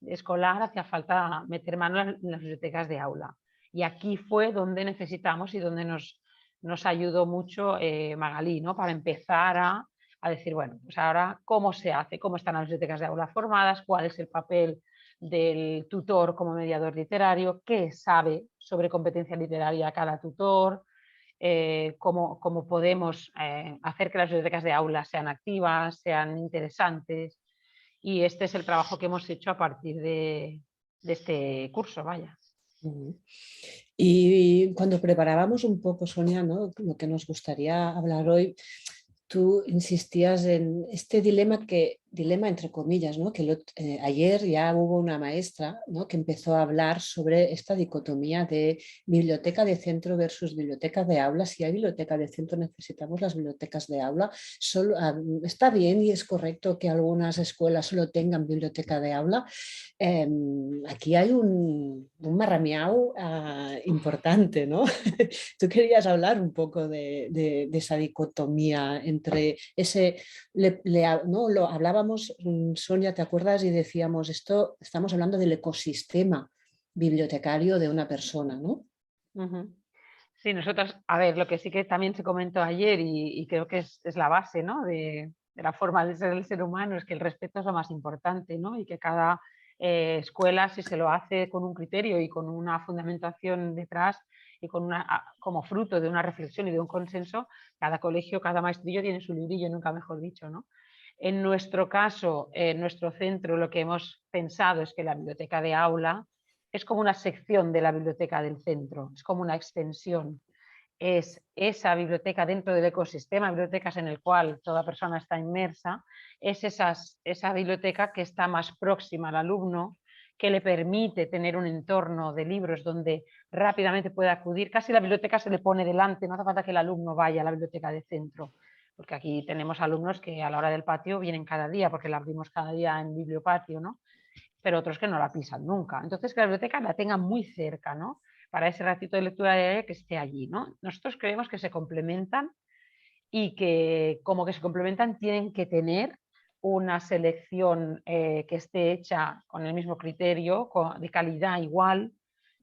escolar, hacía falta meter mano en las bibliotecas de aula. Y aquí fue donde necesitamos y donde nos ayudó mucho Magalí, ¿no? Para empezar a decir, bueno, pues ahora cómo se hace, cómo están las bibliotecas de aula formadas, cuál es el papel del tutor como mediador literario, qué sabe sobre competencia literaria cada tutor, cómo podemos hacer que las bibliotecas de aula sean activas, sean interesantes. Y este es el trabajo que hemos hecho a partir de este curso, vaya. Y cuando preparábamos un poco, Sonia, ¿no? Lo que nos gustaría hablar hoy, tú insistías en este dilema que dilema entre comillas, ¿no? Que ayer ya hubo una maestra, ¿no? Que empezó a hablar sobre esta dicotomía de biblioteca de centro versus biblioteca de aula. Si hay biblioteca de centro, necesitamos las bibliotecas de aula. Está bien y es correcto que algunas escuelas solo tengan biblioteca de aula. Aquí hay un marramiau importante, ¿no? Tú querías hablar un poco de esa dicotomía entre ese... ¿no? Lo hablábamos, Sonia, ¿te acuerdas? Y decíamos, estamos hablando del ecosistema bibliotecario de una persona, ¿no? Sí, nosotros, a ver, lo que sí que también se comentó ayer y creo que es la base, ¿no? de la forma de ser el ser humano, es que el respeto es lo más importante, ¿no? Y que cada escuela, si se lo hace con un criterio y con una fundamentación detrás y como fruto de una reflexión y de un consenso, cada colegio, cada maestrillo tiene su librillo, nunca mejor dicho, ¿no? En nuestro caso, en nuestro centro, lo que hemos pensado es que la biblioteca de aula es como una sección de la biblioteca del centro, es como una extensión. Es esa biblioteca dentro del ecosistema de bibliotecas en el cual toda persona está inmersa, es esa biblioteca que está más próxima al alumno, que le permite tener un entorno de libros donde rápidamente puede acudir. Casi la biblioteca se le pone delante, no hace falta que el alumno vaya a la biblioteca de centro, porque aquí tenemos alumnos que a la hora del patio vienen cada día, porque la abrimos cada día en bibliopatio, ¿no? Pero otros que no la pisan nunca. Entonces, que la biblioteca la tenga muy cerca, ¿no? Para ese ratito de lectura diaria que esté allí, ¿no? Nosotros creemos que se complementan y que como que se complementan tienen que tener una selección que esté hecha con el mismo criterio, de calidad igual,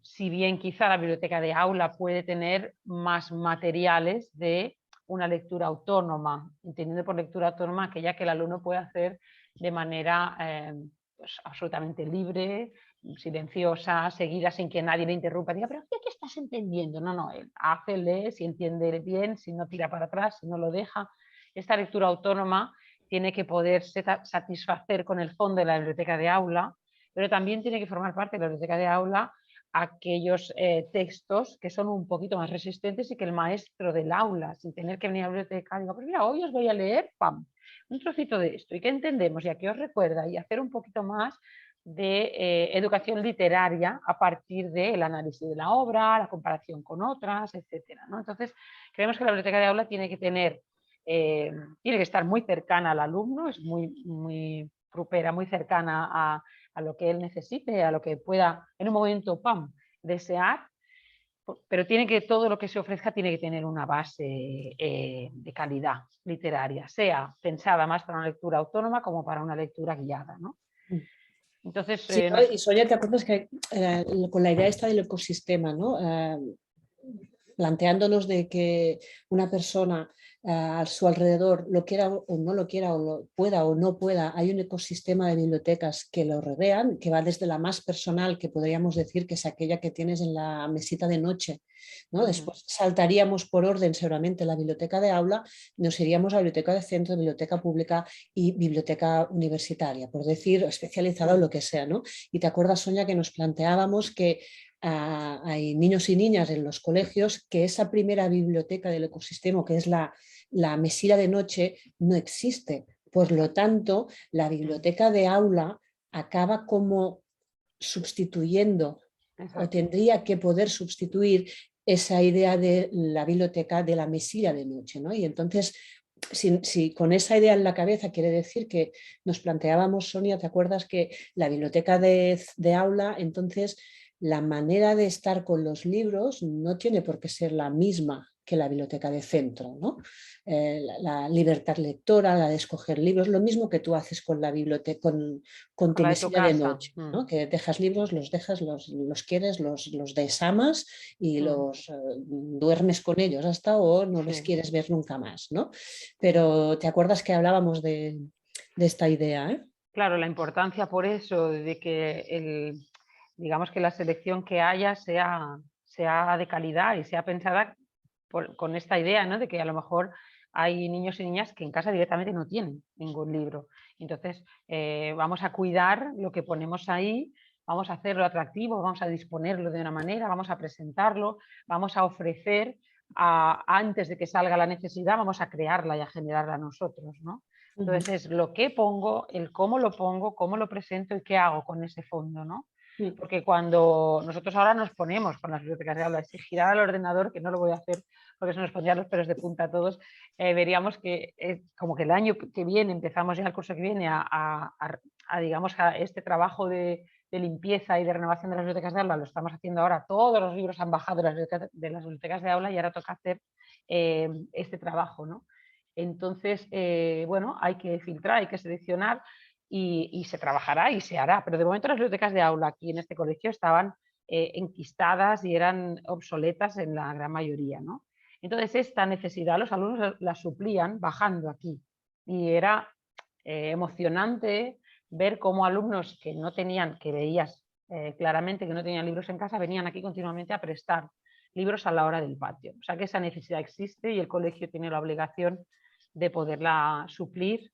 si bien quizá la biblioteca de aula puede tener más materiales de una lectura autónoma, entendiendo por lectura autónoma aquella que el alumno puede hacer de manera pues, absolutamente libre, silenciosa, seguida, sin que nadie le interrumpa, diga, pero ¿qué estás entendiendo? No, no, él hace, lee, si entiende bien, si no tira para atrás, si no lo deja. Esta lectura autónoma tiene que poderse satisfacer con el fondo de la biblioteca de aula, pero también tiene que formar parte de la biblioteca de aula aquellos textos que son un poquito más resistentes y que el maestro del aula, sin tener que venir a la biblioteca, diga, pues mira, hoy os voy a leer, ¡pam!, un trocito de esto, y qué entendemos y a qué os recuerda, y hacer un poquito más de educación literaria a partir del análisis de la obra, la comparación con otras, etcétera, ¿no? Entonces, creemos que la biblioteca de aula tiene que tener, tiene que estar muy cercana al alumno, es muy grupera, muy cercana a lo que él necesite, a lo que pueda en un momento, ¡pam!, desear, pero todo lo que se ofrezca tiene que tener una base de calidad literaria, sea pensada más para una lectura autónoma como para una lectura guiada, ¿no? Entonces, sí, y Sonia, ¿te acuerdas que con la idea esta del ecosistema, ¿no? Planteándonos de que una persona a su alrededor lo quiera o no lo quiera, o lo pueda o no pueda, hay un ecosistema de bibliotecas que lo rodean, que va desde la más personal, que podríamos decir que es aquella que tienes en la mesita de noche, ¿no? Después saltaríamos por orden seguramente la biblioteca de aula, nos iríamos a la biblioteca de centro, biblioteca pública y biblioteca universitaria, por decir, especializada o lo que sea, ¿no? Y te acuerdas, Sonia, que nos planteábamos que hay niños y niñas en los colegios que esa primera biblioteca del ecosistema, que es la mesilla de noche, no existe. Por lo tanto, la biblioteca de aula acaba como sustituyendo o tendría que poder sustituir esa idea de la biblioteca de la mesilla de noche, ¿no? Y entonces, si con esa idea en la cabeza quiere decir que nos planteábamos, Sonia, ¿te acuerdas que la biblioteca de aula, entonces la manera de estar con los libros no tiene por qué ser la misma que la biblioteca de centro, ¿no? La libertad lectora, la de escoger libros, lo mismo que tú haces con la biblioteca, con tu mesilla de noche, ¿no? Que dejas libros, los quieres, los desamas y los duermes con ellos hasta o no les quieres ver nunca más, ¿no? Pero ¿te acuerdas que hablábamos de esta idea? Claro, la importancia por eso de que digamos que la selección que haya sea de calidad y sea pensada con esta idea, ¿no? De que a lo mejor hay niños y niñas que en casa directamente no tienen ningún libro. Entonces, vamos a cuidar lo que ponemos ahí, vamos a hacerlo atractivo, vamos a disponerlo de una manera, vamos a presentarlo, vamos a ofrecer, antes de que salga la necesidad, vamos a crearla y a generarla nosotros, ¿no? Entonces es lo que pongo, el cómo lo presento y qué hago con ese fondo, ¿no? Porque cuando nosotros ahora nos ponemos con las bibliotecas de aula, si girar al ordenador, que no lo voy a hacer porque se nos pondrían los pelos de punta a todos, veríamos que como que el año que viene, empezamos ya el curso que viene digamos, a este trabajo de limpieza y de renovación de las bibliotecas de aula, lo estamos haciendo ahora, todos los libros han bajado de las bibliotecas de aula y ahora toca hacer este trabajo, ¿no? Entonces, bueno, hay que filtrar, hay que seleccionar y se trabajará y se hará. Pero de momento las bibliotecas de aula aquí en este colegio estaban enquistadas y eran obsoletas en la gran mayoría, ¿no? Entonces esta necesidad los alumnos la suplían bajando aquí y era emocionante ver cómo alumnos que no tenían, que veías claramente que no tenían libros en casa, venían aquí continuamente a prestar libros a la hora del patio. O sea que esa necesidad existe y el colegio tiene la obligación de poderla suplir.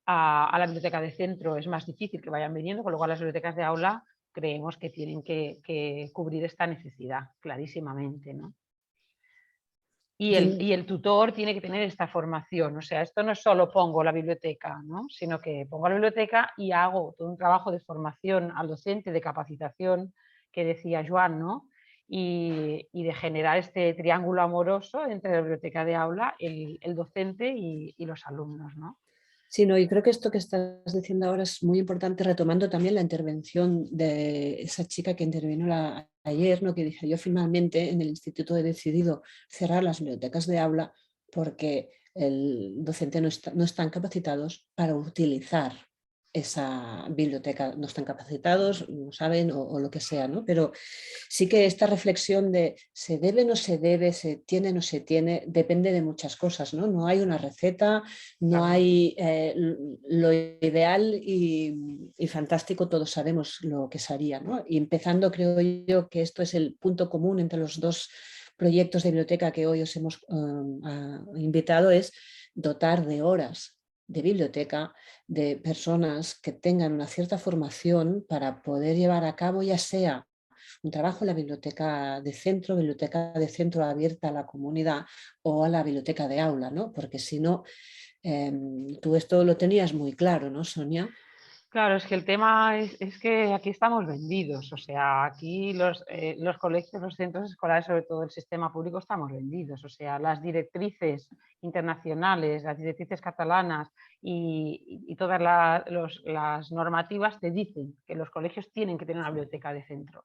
A la biblioteca de centro es más difícil que vayan viniendo, con lo cual las bibliotecas de aula creemos que tienen que cubrir esta necesidad clarísimamente, ¿no? Y el tutor tiene que tener esta formación, o sea, esto no es solo pongo la biblioteca, ¿no? Sino que pongo la biblioteca y hago todo un trabajo de formación al docente, de capacitación, que decía Joan, ¿no? Y de generar este triángulo amoroso entre la biblioteca de aula, el docente y los alumnos, ¿no? Sí, no, y creo que esto que estás diciendo ahora es muy importante, retomando también la intervención de esa chica que intervino ayer, ¿no? Que dije, yo finalmente en el instituto he decidido cerrar las bibliotecas de aula porque el docente no están capacitados para utilizar esa biblioteca, no están capacitados, no saben o lo que sea, ¿no? Pero sí que esta reflexión de se debe, no se debe, se tiene, no se tiene, depende de muchas cosas, ¿no? No hay una receta, no hay lo ideal y fantástico, todos sabemos lo que se haría, ¿no? Y empezando, creo yo que esto es el punto común entre los dos proyectos de biblioteca que hoy os hemos invitado, es dotar de horas de biblioteca de personas que tengan una cierta formación para poder llevar a cabo ya sea un trabajo en la biblioteca de centro abierta a la comunidad o a la biblioteca de aula, ¿no? Porque si no, tú esto lo tenías muy claro, ¿no, Sonia? Claro, es que el tema es que aquí estamos vendidos, o sea, aquí los colegios, los centros escolares, sobre todo el sistema público, estamos vendidos, o sea, las directrices internacionales, las directrices catalanas y todas las normativas te dicen que los colegios tienen que tener una biblioteca de centro.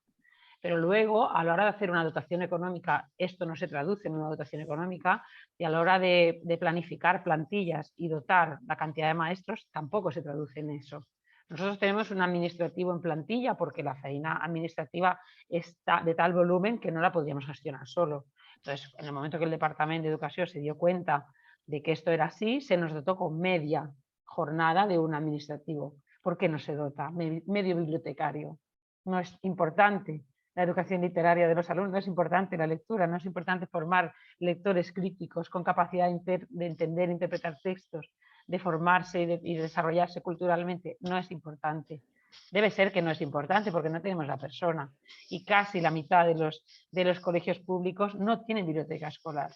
Pero luego, a la hora de hacer una dotación económica, esto no se traduce en una dotación económica, y a la hora de planificar plantillas y dotar la cantidad de maestros, tampoco se traduce en eso. Nosotros tenemos un administrativo en plantilla porque la feina administrativa está de tal volumen que no la podríamos gestionar solo. Entonces, en el momento que el Departamento de Educación se dio cuenta de que esto era así, se nos dotó con media jornada de un administrativo. ¿Por qué no se dota? Medio bibliotecario. No es importante la educación literaria de los alumnos, no es importante la lectura, no es importante formar lectores críticos con capacidad de entender e interpretar textos, de formarse y desarrollarse culturalmente, no es importante. Debe ser que no es importante porque no tenemos la persona y casi la mitad de los colegios públicos no tienen biblioteca escolar.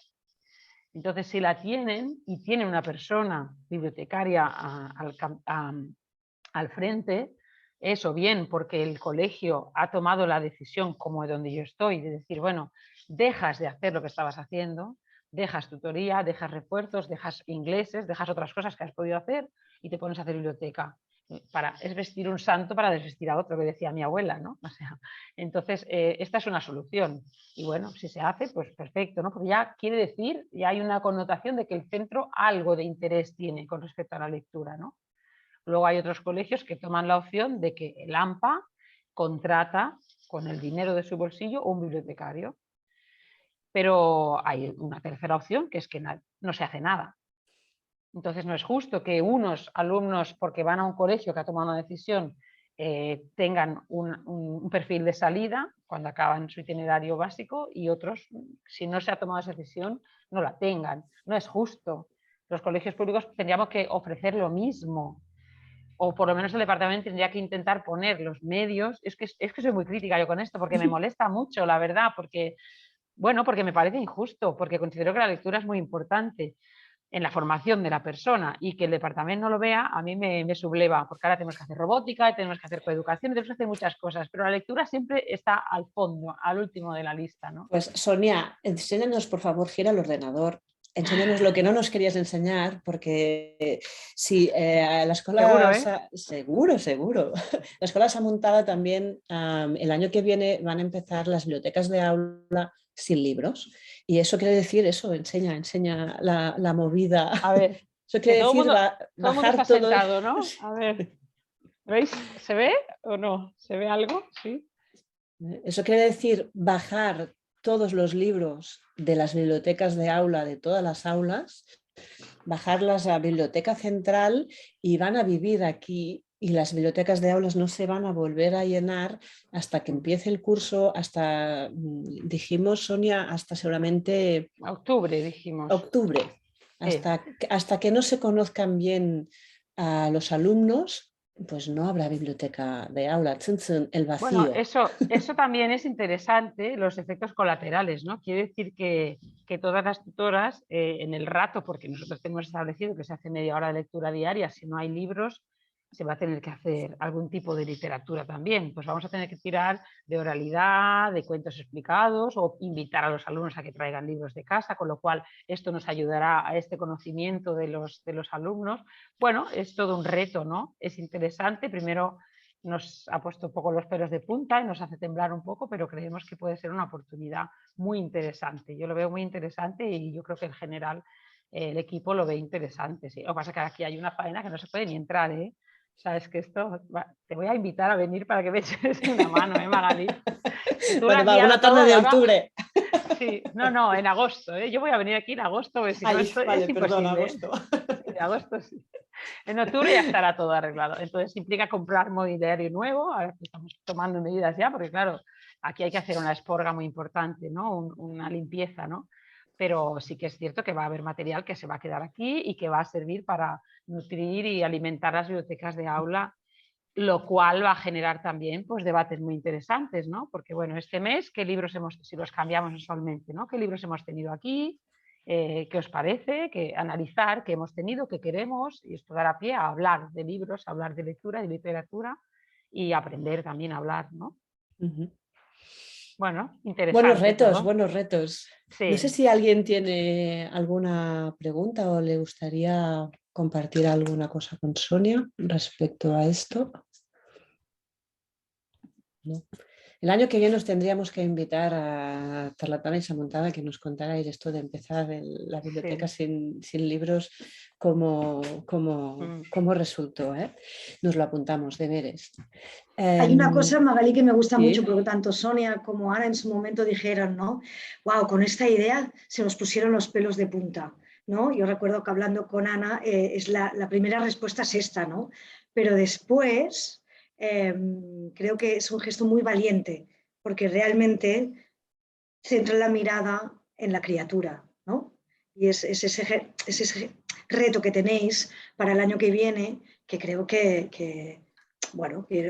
Entonces, si la tienen y tienen una persona bibliotecaria al frente, eso bien porque el colegio ha tomado la decisión, como donde yo estoy, de decir, bueno, dejas de hacer lo que estabas haciendo, dejas tutoría, dejas refuerzos, dejas ingleses, dejas otras cosas que has podido hacer y te pones a hacer biblioteca. Es vestir un santo para desvestir a otro, que decía mi abuela, ¿no? O sea, entonces, esta es una solución. Y bueno, si se hace, pues perfecto, ¿no? Porque ya quiere decir, ya hay una connotación de que el centro algo de interés tiene con respecto a la lectura, ¿no? Luego hay otros colegios que toman la opción de que el AMPA contrata con el dinero de su bolsillo un bibliotecario. Pero hay una tercera opción, que es que no se hace nada. Entonces no es justo que unos alumnos, porque van a un colegio que ha tomado una decisión, tengan un perfil de salida cuando acaban su itinerario básico y otros, si no se ha tomado esa decisión, no la tengan. No es justo. Los colegios públicos tendríamos que ofrecer lo mismo. O por lo menos el departamento tendría que intentar poner los medios. Es que soy muy crítica yo con esto, porque me molesta mucho, la verdad, porque me parece injusto, porque considero que la lectura es muy importante. en la formación de la persona, y que el departamento no lo vea, a mí me subleva, porque ahora tenemos que hacer robótica, tenemos que hacer coeducación, tenemos que hacer muchas cosas, pero la lectura siempre está al fondo, al último de la lista, ¿no? Pues Sonia, enséñanos por favor, gira el ordenador. Enséñanos lo que no nos querías enseñar, porque si la escuela... Seguro, seguro. La escuela se ha montado también, el año que viene van a empezar las bibliotecas de aula sin libros. Y eso quiere decir eso, enseña la movida. A ver, eso quiere decir todo el mundo está todo... sentado, ¿no? A ver, ¿veis? ¿Se ve o no? ¿Se ve algo? Sí. Eso quiere decir bajar todos los libros de las bibliotecas de aula, de todas las aulas, bajarlas a la biblioteca central y van a vivir aquí, y las bibliotecas de aulas no se van a volver a llenar hasta que empiece el curso, hasta, dijimos Sonia, hasta seguramente... Octubre, dijimos. Octubre, hasta que no se conozcan bien a los alumnos, pues no habrá biblioteca de aula, el vacío. Bueno, eso también es interesante, los efectos colaterales, ¿no? Quiere decir que todas las tutoras, en el rato, porque nosotros tenemos establecido que se hace media hora de lectura diaria, si no hay libros, se va a tener que hacer algún tipo de literatura también. Pues vamos a tener que tirar de oralidad, de cuentos explicados, o invitar a los alumnos a que traigan libros de casa, con lo cual esto nos ayudará a este conocimiento de los alumnos. Bueno, es todo un reto, ¿no? Es interesante. Primero nos ha puesto un poco los pelos de punta y nos hace temblar un poco, pero creemos que puede ser una oportunidad muy interesante. Yo lo veo muy interesante y yo creo que en general el equipo lo ve interesante. ¿Sí? Lo que pasa es que aquí hay una faena que no se puede ni entrar, ¿eh? Sabes que esto, te voy a invitar a venir para que me eches una mano, Magali. Bueno, va, una tarde de octubre. Sí, no, en agosto, ¿eh? Yo voy a venir aquí en agosto, si no, esto vale, es imposible. Perdón, agosto. En agosto sí. En octubre ya estará todo arreglado. Entonces implica comprar mobiliario nuevo. Ahora estamos tomando medidas ya, porque claro, aquí hay que hacer una esporga muy importante, ¿no? Una limpieza, ¿no? Pero sí que es cierto que va a haber material que se va a quedar aquí y que va a servir para nutrir y alimentar las bibliotecas de aula, lo cual va a generar también pues, debates muy interesantes, ¿no? Porque bueno, este mes, ¿qué libros si los cambiamos mensualmente, ¿no? ¿Qué libros hemos tenido aquí? ¿Qué os parece? Analizar qué hemos tenido, qué queremos, y esto dará pie a hablar de libros, a hablar de lectura, de literatura y aprender también a hablar, ¿no? Bueno, interesante. Buenos retos. Sí. No sé si alguien tiene alguna pregunta o le gustaría compartir alguna cosa con Sonia respecto a esto. No. El año que viene os tendríamos que invitar a Tarlatana y Samontada que nos contarais esto de empezar la biblioteca sin libros, cómo resultó. Nos lo apuntamos, deberes. Hay una cosa, Magali, que me gusta mucho, porque tanto Sonia como Ana en su momento dijeron, ¿no? Wow, con esta idea se nos pusieron los pelos de punta, ¿no? Yo recuerdo que hablando con Ana, la primera respuesta es esta, ¿no? Pero después creo que es un gesto muy valiente, porque realmente centra la mirada en la criatura, ¿no? Y es ese reto que tenéis para el año que viene, que creo que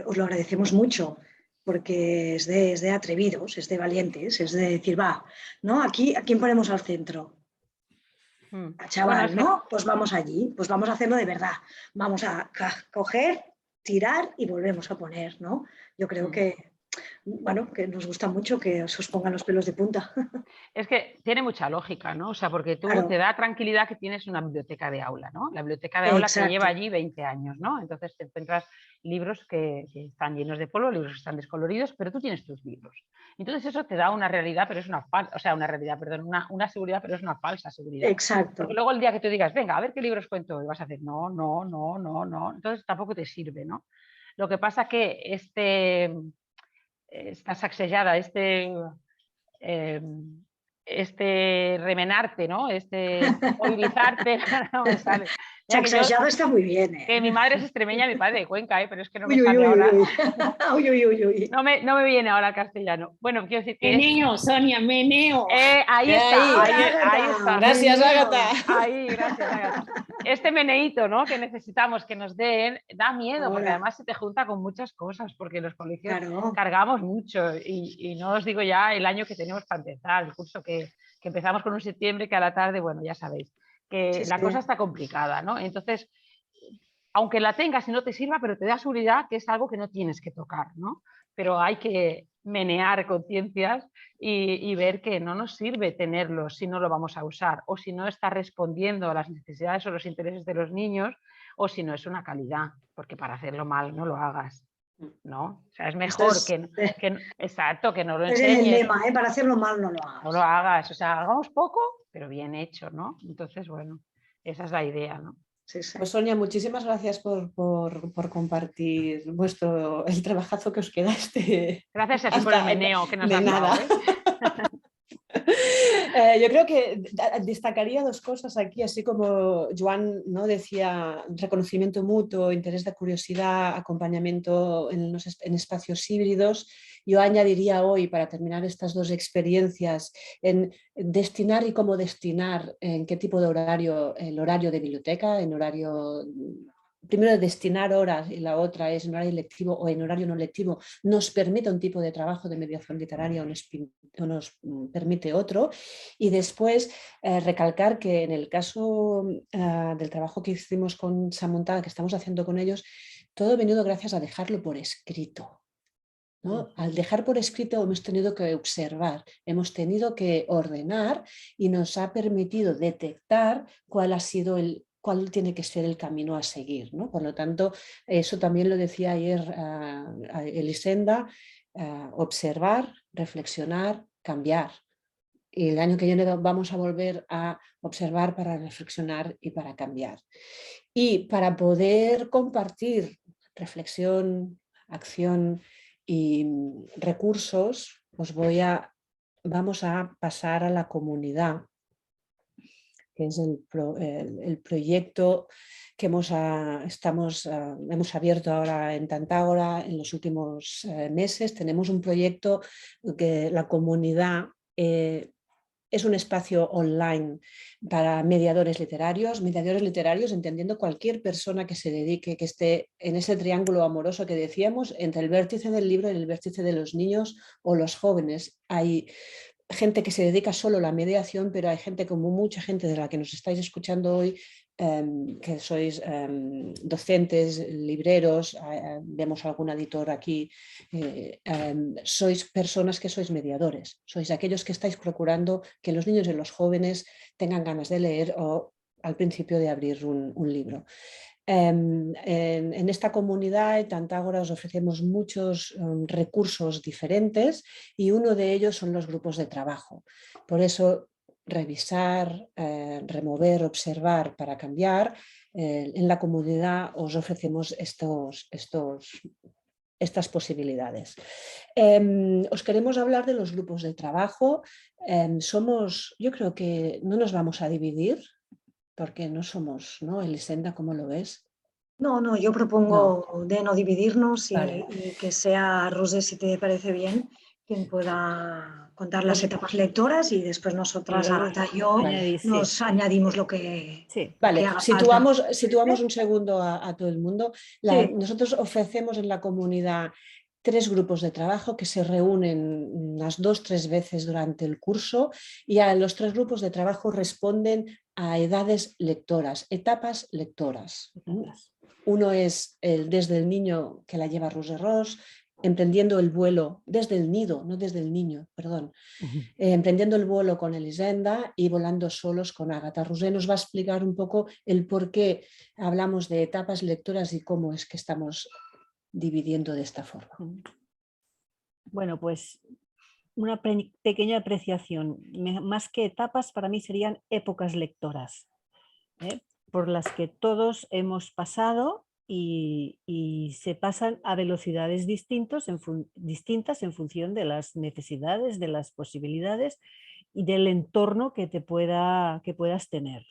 os lo agradecemos mucho, porque es de atrevidos, es de valientes, es de decir, va, ¿no? Aquí, ¿a quién ponemos al centro? A chaval, ¿no? Pues vamos allí, pues vamos a hacerlo de verdad. Vamos a coger, tirar y volvemos a poner, ¿no? Yo creo que, bueno, que nos gusta mucho que os pongan los pelos de punta. Es que tiene mucha lógica, ¿no? O sea, porque tú te da tranquilidad que tienes una biblioteca de aula, ¿no? La biblioteca de aula que lleva allí 20 años, ¿no? Entonces te encuentras libros que están llenos de polvo, libros que están descoloridos, pero tú tienes tus libros. Entonces eso te da una realidad, pero es una una seguridad, pero es una falsa seguridad. Exacto. Porque luego el día que tú digas, venga, a ver qué libros cuento, y vas a hacer, no. Entonces tampoco te sirve, ¿no? Lo que pasa que esta sacsejada, remenarte, ¿no? Movilizarte, no me sale. Sacsejada está muy bien, ¿eh? Que mi madre es extremeña, mi padre de Cuenca, pero es que no me sale ahora. No me viene ahora el castellano. Bueno, quiero decir que meneo, Sonia, meneo. Ahí está. Gracias, Ágata. Gracias, Ágata. Este meneíto, ¿no? Que necesitamos que nos den, da miedo, porque además se te junta con muchas cosas, porque los colegios cargamos mucho y no os digo ya el año que tenemos para empezar, el curso que empezamos con un septiembre que a la tarde, bueno, ya sabéis. que Sí, la sí. cosa está complicada, ¿no? Entonces, aunque la tengas y no te sirva, pero te da seguridad que es algo que no tienes que tocar, ¿no? Pero hay que menear conciencias y ver que no nos sirve tenerlo si no lo vamos a usar, o si no está respondiendo a las necesidades o los intereses de los niños, o si no es una calidad, porque para hacerlo mal no lo hagas, ¿no? O sea, es mejor exacto, que no lo Es el enseñes, lema, ¿eh? Para hacerlo mal no lo no lo hagas. hagas, o sea, hagamos poco, pero bien hecho, ¿no? Entonces, bueno, esa es la idea, ¿no? Sí, sí. Pues Sonia, muchísimas gracias por compartir el trabajazo que os queda Gracias a ti por el meneo que nos de has nada. dado, ¿eh? Yo creo que destacaría dos cosas aquí, así como Joan, ¿no?, decía reconocimiento mutuo, interés de curiosidad, acompañamiento en espacios híbridos. Yo añadiría hoy, para terminar estas dos experiencias, en destinar y cómo destinar, en qué tipo de horario, el horario de biblioteca, en horario... Primero, de destinar horas, y la otra es en horario lectivo o en horario no lectivo, nos permite un tipo de trabajo de mediación literaria o nos permite otro. Y después recalcar que en el caso del trabajo que hicimos con Samuntada, que estamos haciendo con ellos, todo ha venido gracias a dejarlo por escrito, ¿no? Al dejar por escrito hemos tenido que observar, hemos tenido que ordenar y nos ha permitido detectar cuál tiene que ser el camino a seguir, ¿no? Por lo tanto, eso también lo decía ayer Elisenda, observar, reflexionar, cambiar. Y el año que viene vamos a volver a observar para reflexionar y para cambiar. Y para poder compartir reflexión, acción y recursos, vamos a pasar a la comunidad, que es el proyecto que hemos abierto ahora en Tantágora en los últimos meses. Tenemos un proyecto que la comunidad es un espacio online para mediadores literarios entendiendo cualquier persona que se dedique, que esté en ese triángulo amoroso que decíamos, entre el vértice del libro y el vértice de los niños o los jóvenes. Hay gente que se dedica solo a la mediación, pero hay gente, como mucha gente de la que nos estáis escuchando hoy, que sois docentes, libreros, vemos algún editor aquí, sois personas que sois mediadores, sois aquellos que estáis procurando que los niños y los jóvenes tengan ganas de leer o al principio de abrir un libro. En esta comunidad, en Tantágora, os ofrecemos muchos recursos diferentes y uno de ellos son los grupos de trabajo. Por eso, revisar, remover, observar para cambiar. En la comunidad os ofrecemos estas posibilidades. Os queremos hablar de los grupos de trabajo. Yo creo que no nos vamos a dividir, porque no somos, ¿no? Elisenda, ¿cómo lo ves? No, yo propongo de no dividirnos Vale. y que sea Rosé, si te parece bien, quien pueda contar las etapas lectoras y después nosotras, luego Agatha y yo, añadir, sí. nos añadimos lo que Vale, haga falta. situamos un segundo a todo el mundo. Sí. Nosotros ofrecemos en la comunidad 3 grupos de trabajo que se reúnen unas 2-3 veces durante el curso y a los 3 grupos de trabajo responden a edades lectoras, etapas lectoras. Uno es desde el niño, que la lleva Rose Ross, emprendiendo el vuelo desde el nido, no desde el niño, perdón. Emprendiendo el vuelo con Elisenda y volando solos con Agatha. Rosé nos va a explicar un poco el por qué hablamos de etapas lectoras y cómo es que estamos dividiendo de esta forma. Bueno, pues una pequeña apreciación. Más que etapas, para mí serían épocas lectoras, por las que todos hemos pasado y se pasan a velocidades distintas en función de las necesidades, de las posibilidades y del entorno que puedas tener.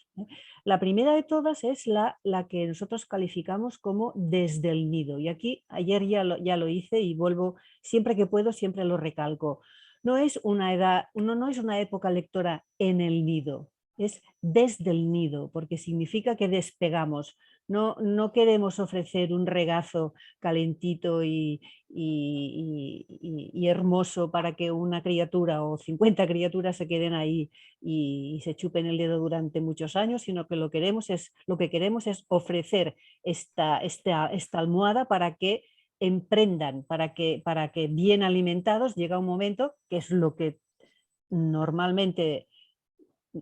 La primera de todas es la que nosotros calificamos como desde el nido. Y aquí ayer ya lo hice y vuelvo, siempre que puedo, siempre lo recalco. No es una época lectora en el nido. es desde el nido, porque significa que despegamos. No queremos ofrecer un regazo calentito y hermoso para que una criatura o 50 criaturas se queden ahí y se chupen el dedo durante muchos años, sino que lo que queremos es ofrecer esta almohada para que emprendan, para que bien alimentados llega un momento, que es lo que normalmente,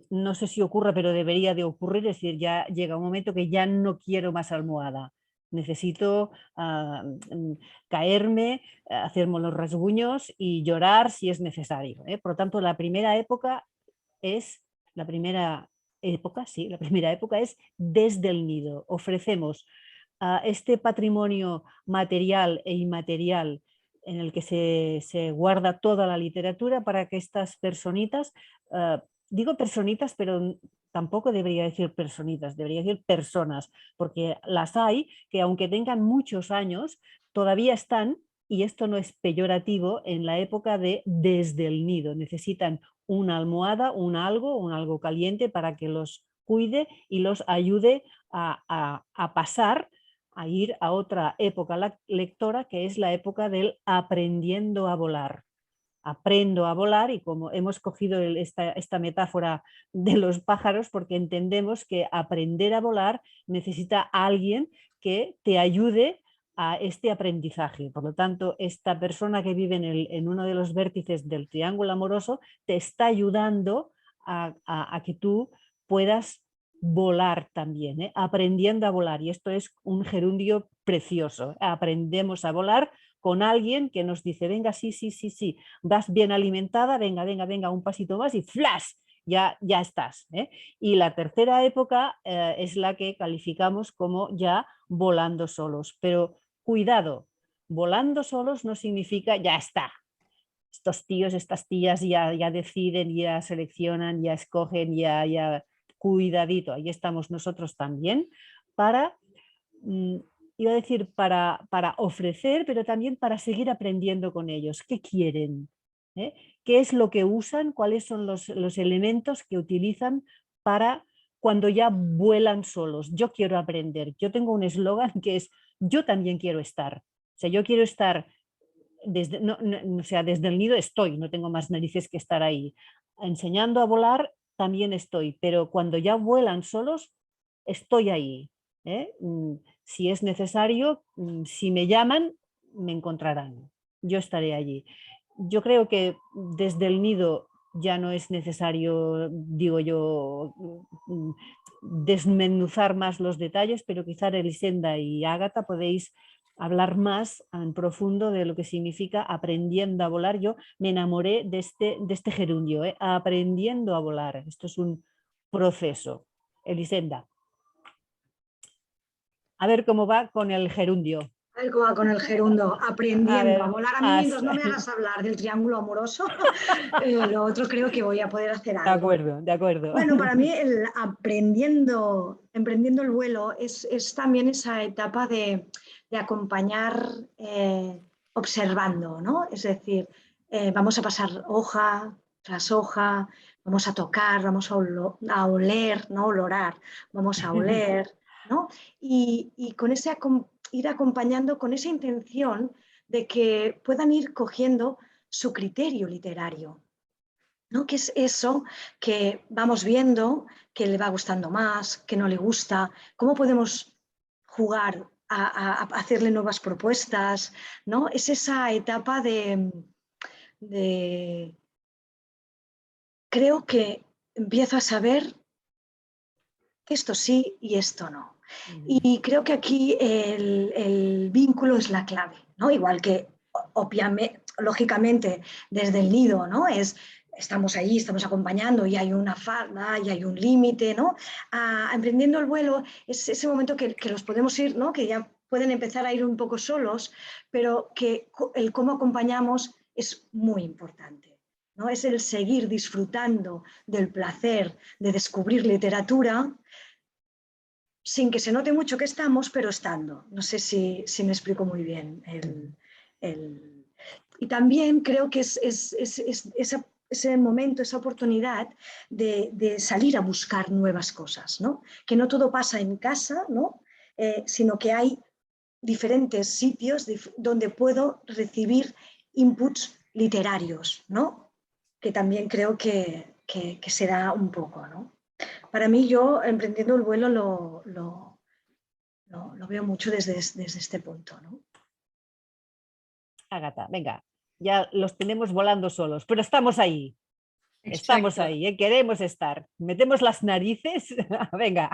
no sé si ocurre, pero debería de ocurrir, es decir, ya llega un momento que ya no quiero más almohada, necesito caerme, hacerme los rasguños y llorar si es necesario, ¿eh? Por lo tanto, la primera época es desde el nido. Ofrecemos este patrimonio material e inmaterial en el que se guarda toda la literatura para que estas personitas, digo personitas, pero tampoco debería decir personitas, debería decir personas, porque las hay que aunque tengan muchos años, todavía están, y esto no es peyorativo, en la época de desde el nido. Necesitan una almohada, un algo caliente para que los cuide y los ayude a pasar, a ir a otra época lectora, que es la época del aprendiendo a volar. Aprendo a volar, y como hemos cogido esta metáfora de los pájaros, porque entendemos que aprender a volar necesita a alguien que te ayude a este aprendizaje. Por lo tanto, esta persona que vive en uno de los vértices del triángulo amoroso te está ayudando a que tú puedas volar también, ¿eh? Aprendiendo a volar, y esto es un gerundio precioso. Aprendemos a volar con alguien que nos dice, venga, sí, vas bien alimentada, venga, un pasito más y ¡flash! Ya estás, ¿eh? Y la tercera época es la que calificamos como ya volando solos, pero cuidado, volando solos no significa ya está. Estos tíos, estas tías ya deciden, ya seleccionan, ya escogen, ya cuidadito, ahí estamos nosotros también para, iba a decir, para ofrecer, pero también para seguir aprendiendo con ellos. ¿Qué quieren? ¿Eh? ¿Qué es lo que usan? ¿Cuáles son los elementos que utilizan para cuando ya vuelan solos? Yo quiero aprender. Yo tengo un eslogan que es, yo también quiero estar. O sea, yo quiero estar desde, desde el nido estoy, no tengo más narices que estar ahí. Enseñando a volar también estoy, pero cuando ya vuelan solos, estoy ahí, ¿eh? Si es necesario, si me llaman, me encontrarán. Yo estaré allí. Yo creo que desde el nido ya no es necesario, digo yo, desmenuzar más los detalles, pero quizá Elisenda y Ágata podéis hablar más en profundo de lo que significa aprendiendo a volar. Yo me enamoré de este gerundio, aprendiendo a volar. Esto es un proceso. Elisenda. A ver cómo va con el gerundio. A ver cómo va con el gerundo, aprendiendo a volar. A mí, mientras no me hagas hablar del triángulo amoroso, lo otro creo que voy a poder hacer algo. De acuerdo. Bueno, para mí el emprendiendo el vuelo es también esa etapa de acompañar observando, ¿no? Es decir, vamos a pasar hoja tras hoja, vamos a tocar, vamos a oler, no olorar, vamos a oler, ¿no? Y con ese ir acompañando con esa intención de que puedan ir cogiendo su criterio literario, ¿no? Que es eso que vamos viendo, que le va gustando más, que no le gusta, cómo podemos jugar a hacerle nuevas propuestas, ¿no? Es esa etapa de creo que empiezo a saber que esto sí y esto no. Y creo que aquí el vínculo es la clave, ¿no? Igual que, obviamente, lógicamente, desde el nido, ¿no? Estamos allí, estamos acompañando y hay una falda y hay un límite, ¿no? Emprendiendo el vuelo es ese momento que los podemos ir, ¿no? Que ya pueden empezar a ir un poco solos, pero que el cómo acompañamos es muy importante, ¿no? Es el seguir disfrutando del placer de descubrir literatura sin que se note mucho que estamos, pero estando. No sé si me explico muy bien. Y también creo que es ese momento, esa oportunidad de salir a buscar nuevas cosas, ¿no? Que no todo pasa en casa, ¿no? Sino que hay diferentes sitios donde puedo recibir inputs literarios, ¿no? Que también creo que se da un poco, ¿no? Para mí, yo emprendiendo el vuelo lo veo mucho desde este punto, ¿no? Ágata, venga, ya los tenemos volando solos, pero estamos ahí. Estamos ahí, queremos estar. Metemos las narices, venga.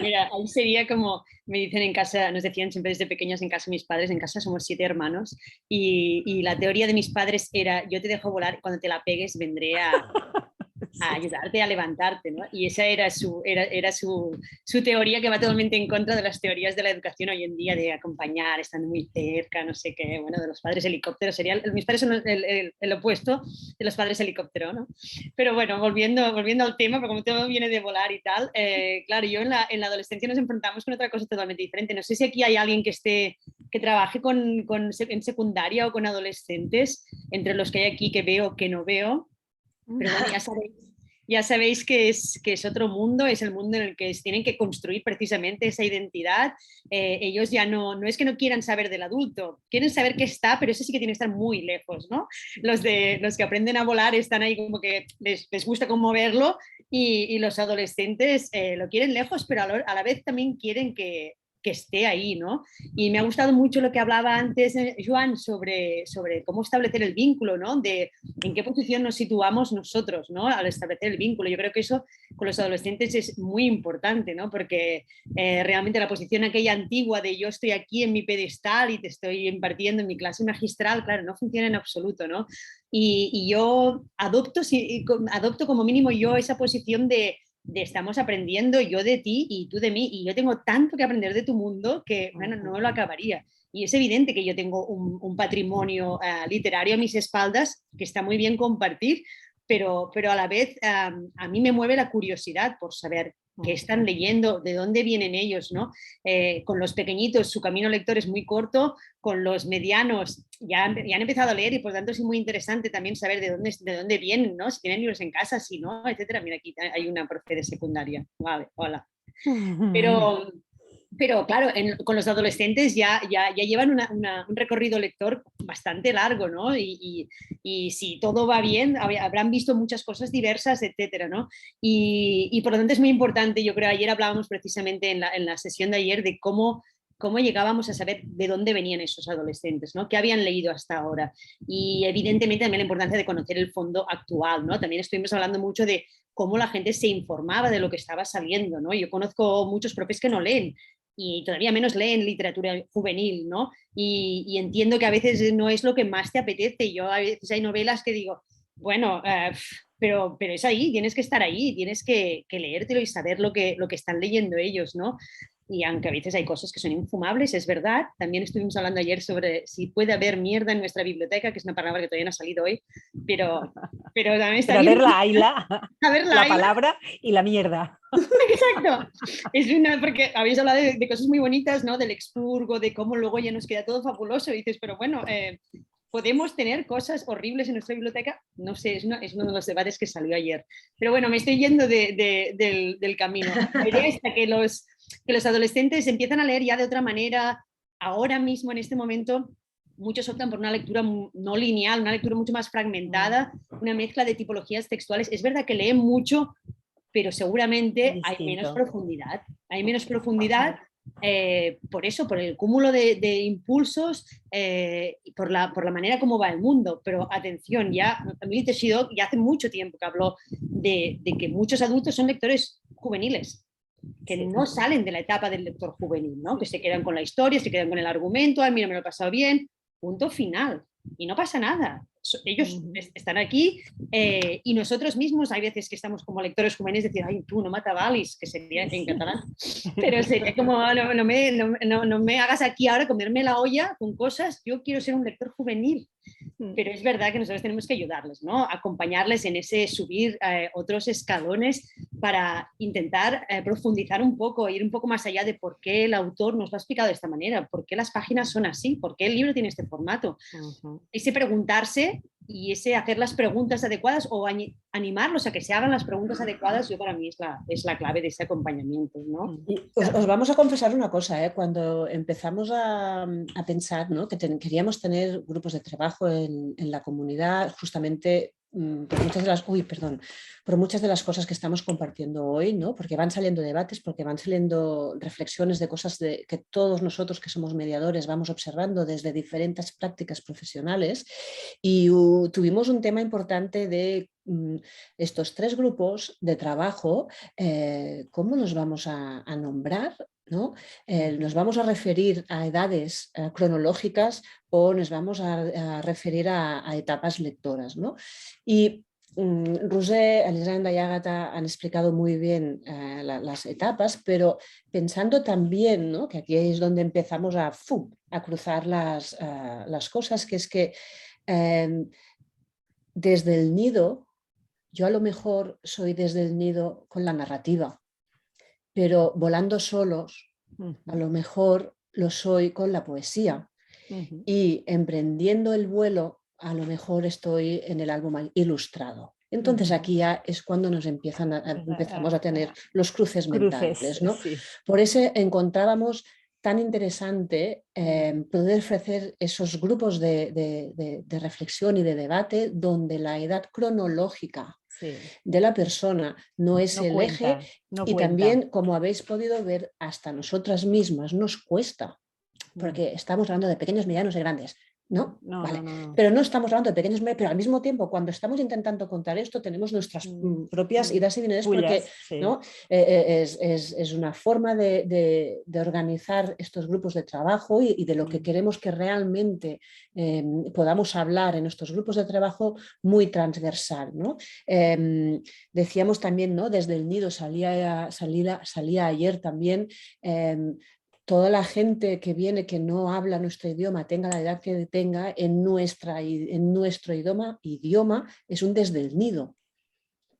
Mira, ahí sería como me dicen en casa, nos decían siempre desde pequeños en casa mis padres, en casa somos 7 hermanos y la teoría de mis padres era yo te dejo volar, cuando te la pegues vendré a ayudarte a levantarte, ¿no? Y esa era su teoría, que va totalmente en contra de las teorías de la educación hoy en día, de acompañar, estando muy cerca, no sé qué, bueno, de los padres helicóptero. Mis padres son el opuesto de los padres helicóptero, ¿no? Pero bueno, volviendo al tema, porque como todo viene de volar y tal, claro, yo en la adolescencia nos enfrentamos con otra cosa totalmente diferente. No sé si aquí hay alguien que trabaje en secundaria o con adolescentes, entre los que hay aquí que veo, que no veo. Pero bueno, ya sabéis que es otro mundo, es el mundo en el que tienen que construir precisamente esa identidad. Ellos ya no es que no quieran saber del adulto, quieren saber qué está, pero eso sí que tiene que estar muy lejos, ¿no? Los que aprenden a volar están ahí como que les gusta cómo verlo y los adolescentes lo quieren lejos, pero a la vez también quieren que esté ahí, ¿no? Y me ha gustado mucho lo que hablaba antes Joan sobre cómo establecer el vínculo, ¿no? De en qué posición nos situamos nosotros, ¿no? Al establecer el vínculo. Yo creo que eso con los adolescentes es muy importante, ¿no? Porque realmente la posición aquella antigua de yo estoy aquí en mi pedestal y te estoy impartiendo en mi clase magistral, claro, no funciona en absoluto, ¿no? Y yo adopto como mínimo yo esa posición de estamos aprendiendo yo de ti y tú de mí, y yo tengo tanto que aprender de tu mundo que, bueno, no lo acabaría. Y es evidente que yo tengo un patrimonio literario a mis espaldas que está muy bien compartir, pero a la vez a mí me mueve la curiosidad por saber qué están leyendo, de dónde vienen ellos, ¿no? Con los pequeñitos su camino lector es muy corto, con los medianos ya han empezado a leer y por tanto es muy interesante también saber de dónde vienen, ¿no? Si tienen libros en casa, si no, etcétera. Mira, aquí hay una profe de secundaria. Vale, hola. Pero claro, con los adolescentes ya llevan un recorrido lector bastante largo, ¿no? Y si todo va bien, habrán visto muchas cosas diversas, etcétera, ¿no? Y por lo tanto es muy importante, yo creo, ayer hablábamos precisamente en la sesión de ayer de cómo llegábamos a saber de dónde venían esos adolescentes, ¿no? ¿Qué habían leído hasta ahora? Y evidentemente también la importancia de conocer el fondo actual, ¿no? También estuvimos hablando mucho de cómo la gente se informaba de lo que estaba saliendo, ¿no? Yo conozco muchos profes que no leen y todavía menos leen literatura juvenil, ¿no? Y entiendo que a veces no es lo que más te apetece. Yo a veces hay novelas que digo, bueno, pero es ahí, tienes que estar ahí, tienes que leértelo y saber lo que están leyendo ellos, ¿no? Y aunque a veces hay cosas que son infumables, es verdad. También estuvimos hablando ayer sobre si puede haber mierda en nuestra biblioteca, que es una palabra que todavía no ha salido hoy, pero también está pero bien. A ver la palabra y la mierda. Exacto. Porque habéis hablado de cosas muy bonitas, ¿no? Del expurgo, de cómo luego ya nos queda todo fabuloso. Y dices, pero bueno, ¿podemos tener cosas horribles en nuestra biblioteca? No sé, es uno de los debates que salió ayer. Pero bueno, me estoy yendo del camino. La idea es que los adolescentes empiezan a leer ya de otra manera. Ahora mismo, en este momento, muchos optan por una lectura no lineal, una lectura mucho más fragmentada, una mezcla de tipologías textuales. Es verdad que leen mucho, pero seguramente hay menos profundidad. Hay menos profundidad por eso, por el cúmulo de impulsos, por la manera como va el mundo. Pero atención, Milita Shidok ya hace mucho tiempo que habló de que muchos adultos son lectores juveniles, que no salen de la etapa del lector juvenil, ¿no? Que se quedan con la historia, se quedan con el argumento, mira, me lo he pasado bien, punto final. Y no pasa nada. Ellos están aquí y nosotros mismos hay veces que estamos como lectores juveniles decir, ay, tú no matavalis, que sería en catalán, pero sería como no me hagas aquí ahora comerme la olla con cosas, yo quiero ser un lector juvenil. Pero es verdad que nosotros tenemos que ayudarles, ¿no? Acompañarles en ese subir otros escalones para intentar profundizar un poco, ir un poco más allá de por qué el autor nos lo ha explicado de esta manera, por qué las páginas son así, por qué el libro tiene este formato. Y preguntarse y ese hacer las preguntas adecuadas o animarlos a que se hagan las preguntas adecuadas, yo para mí es la clave de ese acompañamiento, ¿no? Y os vamos a confesar una cosa, ¿eh? Cuando empezamos a pensar, ¿no?, que queríamos tener grupos de trabajo en la comunidad, justamente por muchas de las cosas que estamos compartiendo hoy, ¿no?, porque van saliendo debates, porque van saliendo reflexiones de cosas que todos nosotros que somos mediadores vamos observando desde diferentes prácticas profesionales, y tuvimos un tema importante de estos 3 grupos de trabajo, ¿cómo los vamos a nombrar? ¿No? ¿Nos vamos a referir a edades cronológicas o nos vamos a referir a etapas lectoras, ¿no? Y Roser, Elisenda y Ágata han explicado muy bien las etapas, pero pensando también, ¿no?, que aquí es donde empezamos a cruzar las cosas, que es que desde el nido, yo a lo mejor soy desde el nido con la narrativa, pero volando solos, a lo mejor lo soy con la poesía. Y emprendiendo el vuelo, a lo mejor estoy en el álbum ilustrado. Entonces aquí ya es cuando nos empezamos a tener los cruces mentales, ¿no? Sí. Por eso encontrábamos tan interesante poder ofrecer esos grupos de reflexión y de debate donde la edad cronológica de la persona no es el eje, y también, como habéis podido ver, hasta nosotras mismas nos cuesta, porque estamos hablando de pequeños, medianos y grandes. ¿No? Vale. No. Pero no estamos hablando de pequeños, pero al mismo tiempo, cuando estamos intentando contar esto, tenemos nuestras propias ideas y vineres, porque ¿no? Es una forma de organizar estos grupos de trabajo y de lo que queremos que realmente podamos hablar en estos grupos de trabajo muy transversal, ¿no? Decíamos también, ¿no?, desde el nido salía ayer también. Toda la gente que viene que no habla nuestro idioma, tenga la edad que tenga, en nuestro idioma es un desde el nido,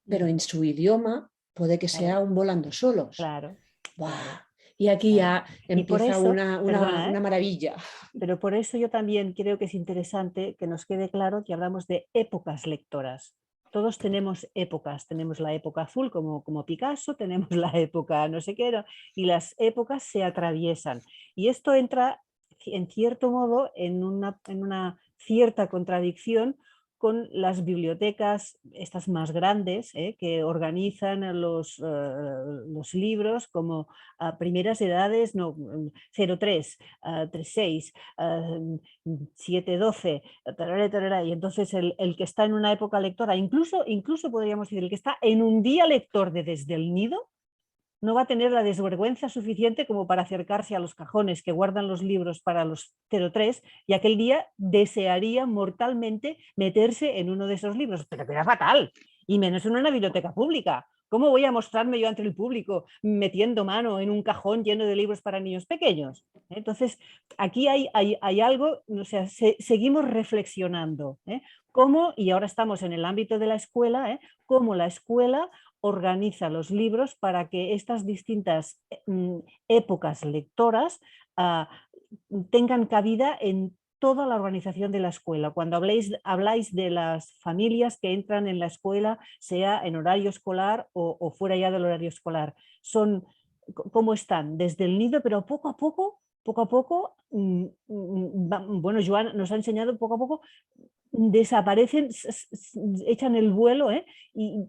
pero en su idioma puede que sea un volando solos. Claro. Y aquí ya empieza eso, una maravilla. Pero por eso yo también creo que es interesante que nos quede claro que hablamos de épocas lectoras. Todos tenemos épocas, tenemos la época azul como Picasso, tenemos la época no sé qué, y las épocas se atraviesan. Y esto entra, en cierto modo, en una cierta contradicción con las bibliotecas, estas más grandes, que organizan los libros como primeras edades, 0-3, 3-6, 7-12, y entonces el que está en una época lectora, incluso podríamos decir, el que está en un día lector de Desde el Nido, no va a tener la desvergüenza suficiente como para acercarse a los cajones que guardan los libros para los 03, y aquel día desearía mortalmente meterse en uno de esos libros, pero era fatal, y menos en una biblioteca pública. ¿Cómo voy a mostrarme yo ante el público metiendo mano en un cajón lleno de libros para niños pequeños? Entonces, aquí hay algo, o sea, seguimos reflexionando, cómo, y ahora estamos en el ámbito de la escuela, cómo la escuela organiza los libros para que estas distintas épocas lectoras tengan cabida en toda la organización de la escuela. Cuando habláis de las familias que entran en la escuela, sea en horario escolar o fuera ya del horario escolar, ¿cómo están? Desde el nido, pero poco a poco, bueno, Joan nos ha enseñado, poco a poco desaparecen, echan el vuelo, y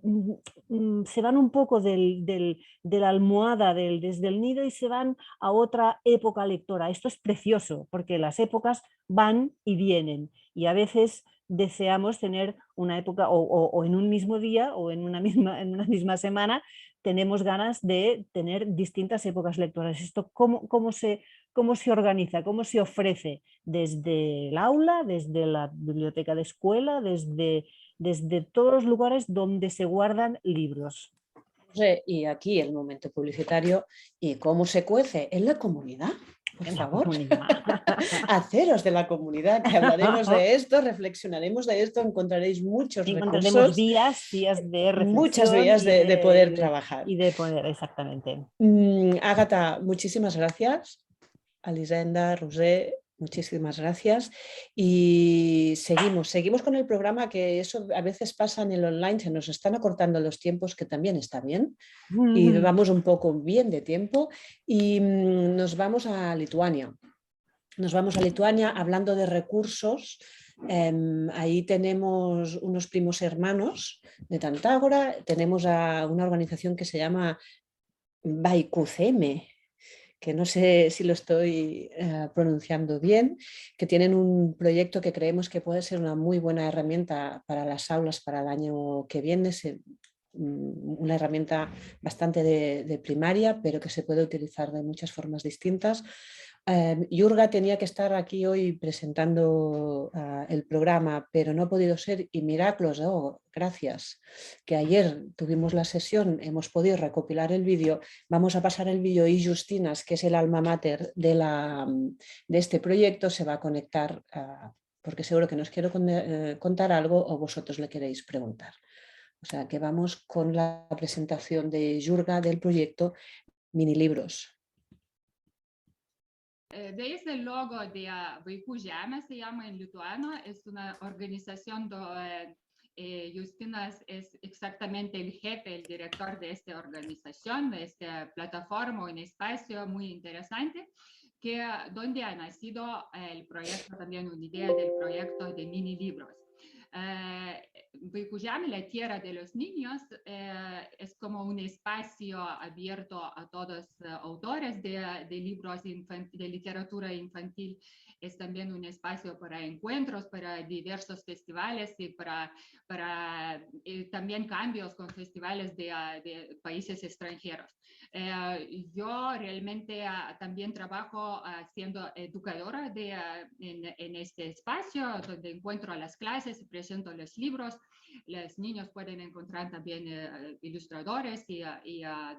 se van un poco de la almohada desde el nido y se van a otra época lectora. Esto es precioso porque las épocas van y vienen, y a veces deseamos tener una época o en un mismo día o en una misma semana tenemos ganas de tener distintas épocas lectoras. Esto cómo se organiza, cómo se ofrece desde el aula, desde la biblioteca de escuela, desde todos los lugares donde se guardan libros. Y aquí el momento publicitario, ¿y cómo se cuece? En la comunidad. Por favor, haceros de la comunidad, que hablaremos de esto, reflexionaremos de esto, encontraréis muchos recursos, vías de reflexión, muchas vías de poder trabajar. Y de poder, exactamente. Ágata, muchísimas gracias. Elisenda, Roser, Muchísimas gracias. Y seguimos con el programa, que eso a veces pasa en el online, se nos están acortando los tiempos, que también está bien, y vamos un poco bien de tiempo, y nos vamos a Lituania. Nos vamos a Lituania hablando de recursos. Ahí tenemos unos primos hermanos de Tantágora, tenemos a una organización que se llama Baikuceme, que no sé si lo estoy pronunciando bien, que tienen un proyecto que creemos que puede ser una muy buena herramienta para las aulas para el año que viene. Una herramienta bastante de primaria, pero que se puede utilizar de muchas formas distintas. Jurga tenía que estar aquí hoy presentando el programa, pero no ha podido ser, y Miraclos, gracias, que ayer tuvimos la sesión, hemos podido recopilar el vídeo. Vamos a pasar el vídeo y Justinas, que es el alma mater de este proyecto, se va a conectar porque seguro que nos quiero contar algo o vosotros le queréis preguntar. O sea que vamos con la presentación de Jurga del proyecto Minilibros. ¿Veis el logo de Vaikų Žemė? Se llama en lituano. Es una organización donde Justinas es exactamente el jefe, el director de esta organización, de esta plataforma, un espacio muy interesante, donde ha nacido el proyecto, también una idea del proyecto de mini libros. Vaikų Žemė, la tierra de los niños, es como un espacio abierto a todos autores de libros de literatura infantil. Es también un espacio para encuentros, para diversos festivales y para también cambios con festivales de países extranjeros. Yo realmente también trabajo siendo educadora en este espacio, donde encuentro las clases y presento los libros. Los niños pueden encontrar también ilustradores y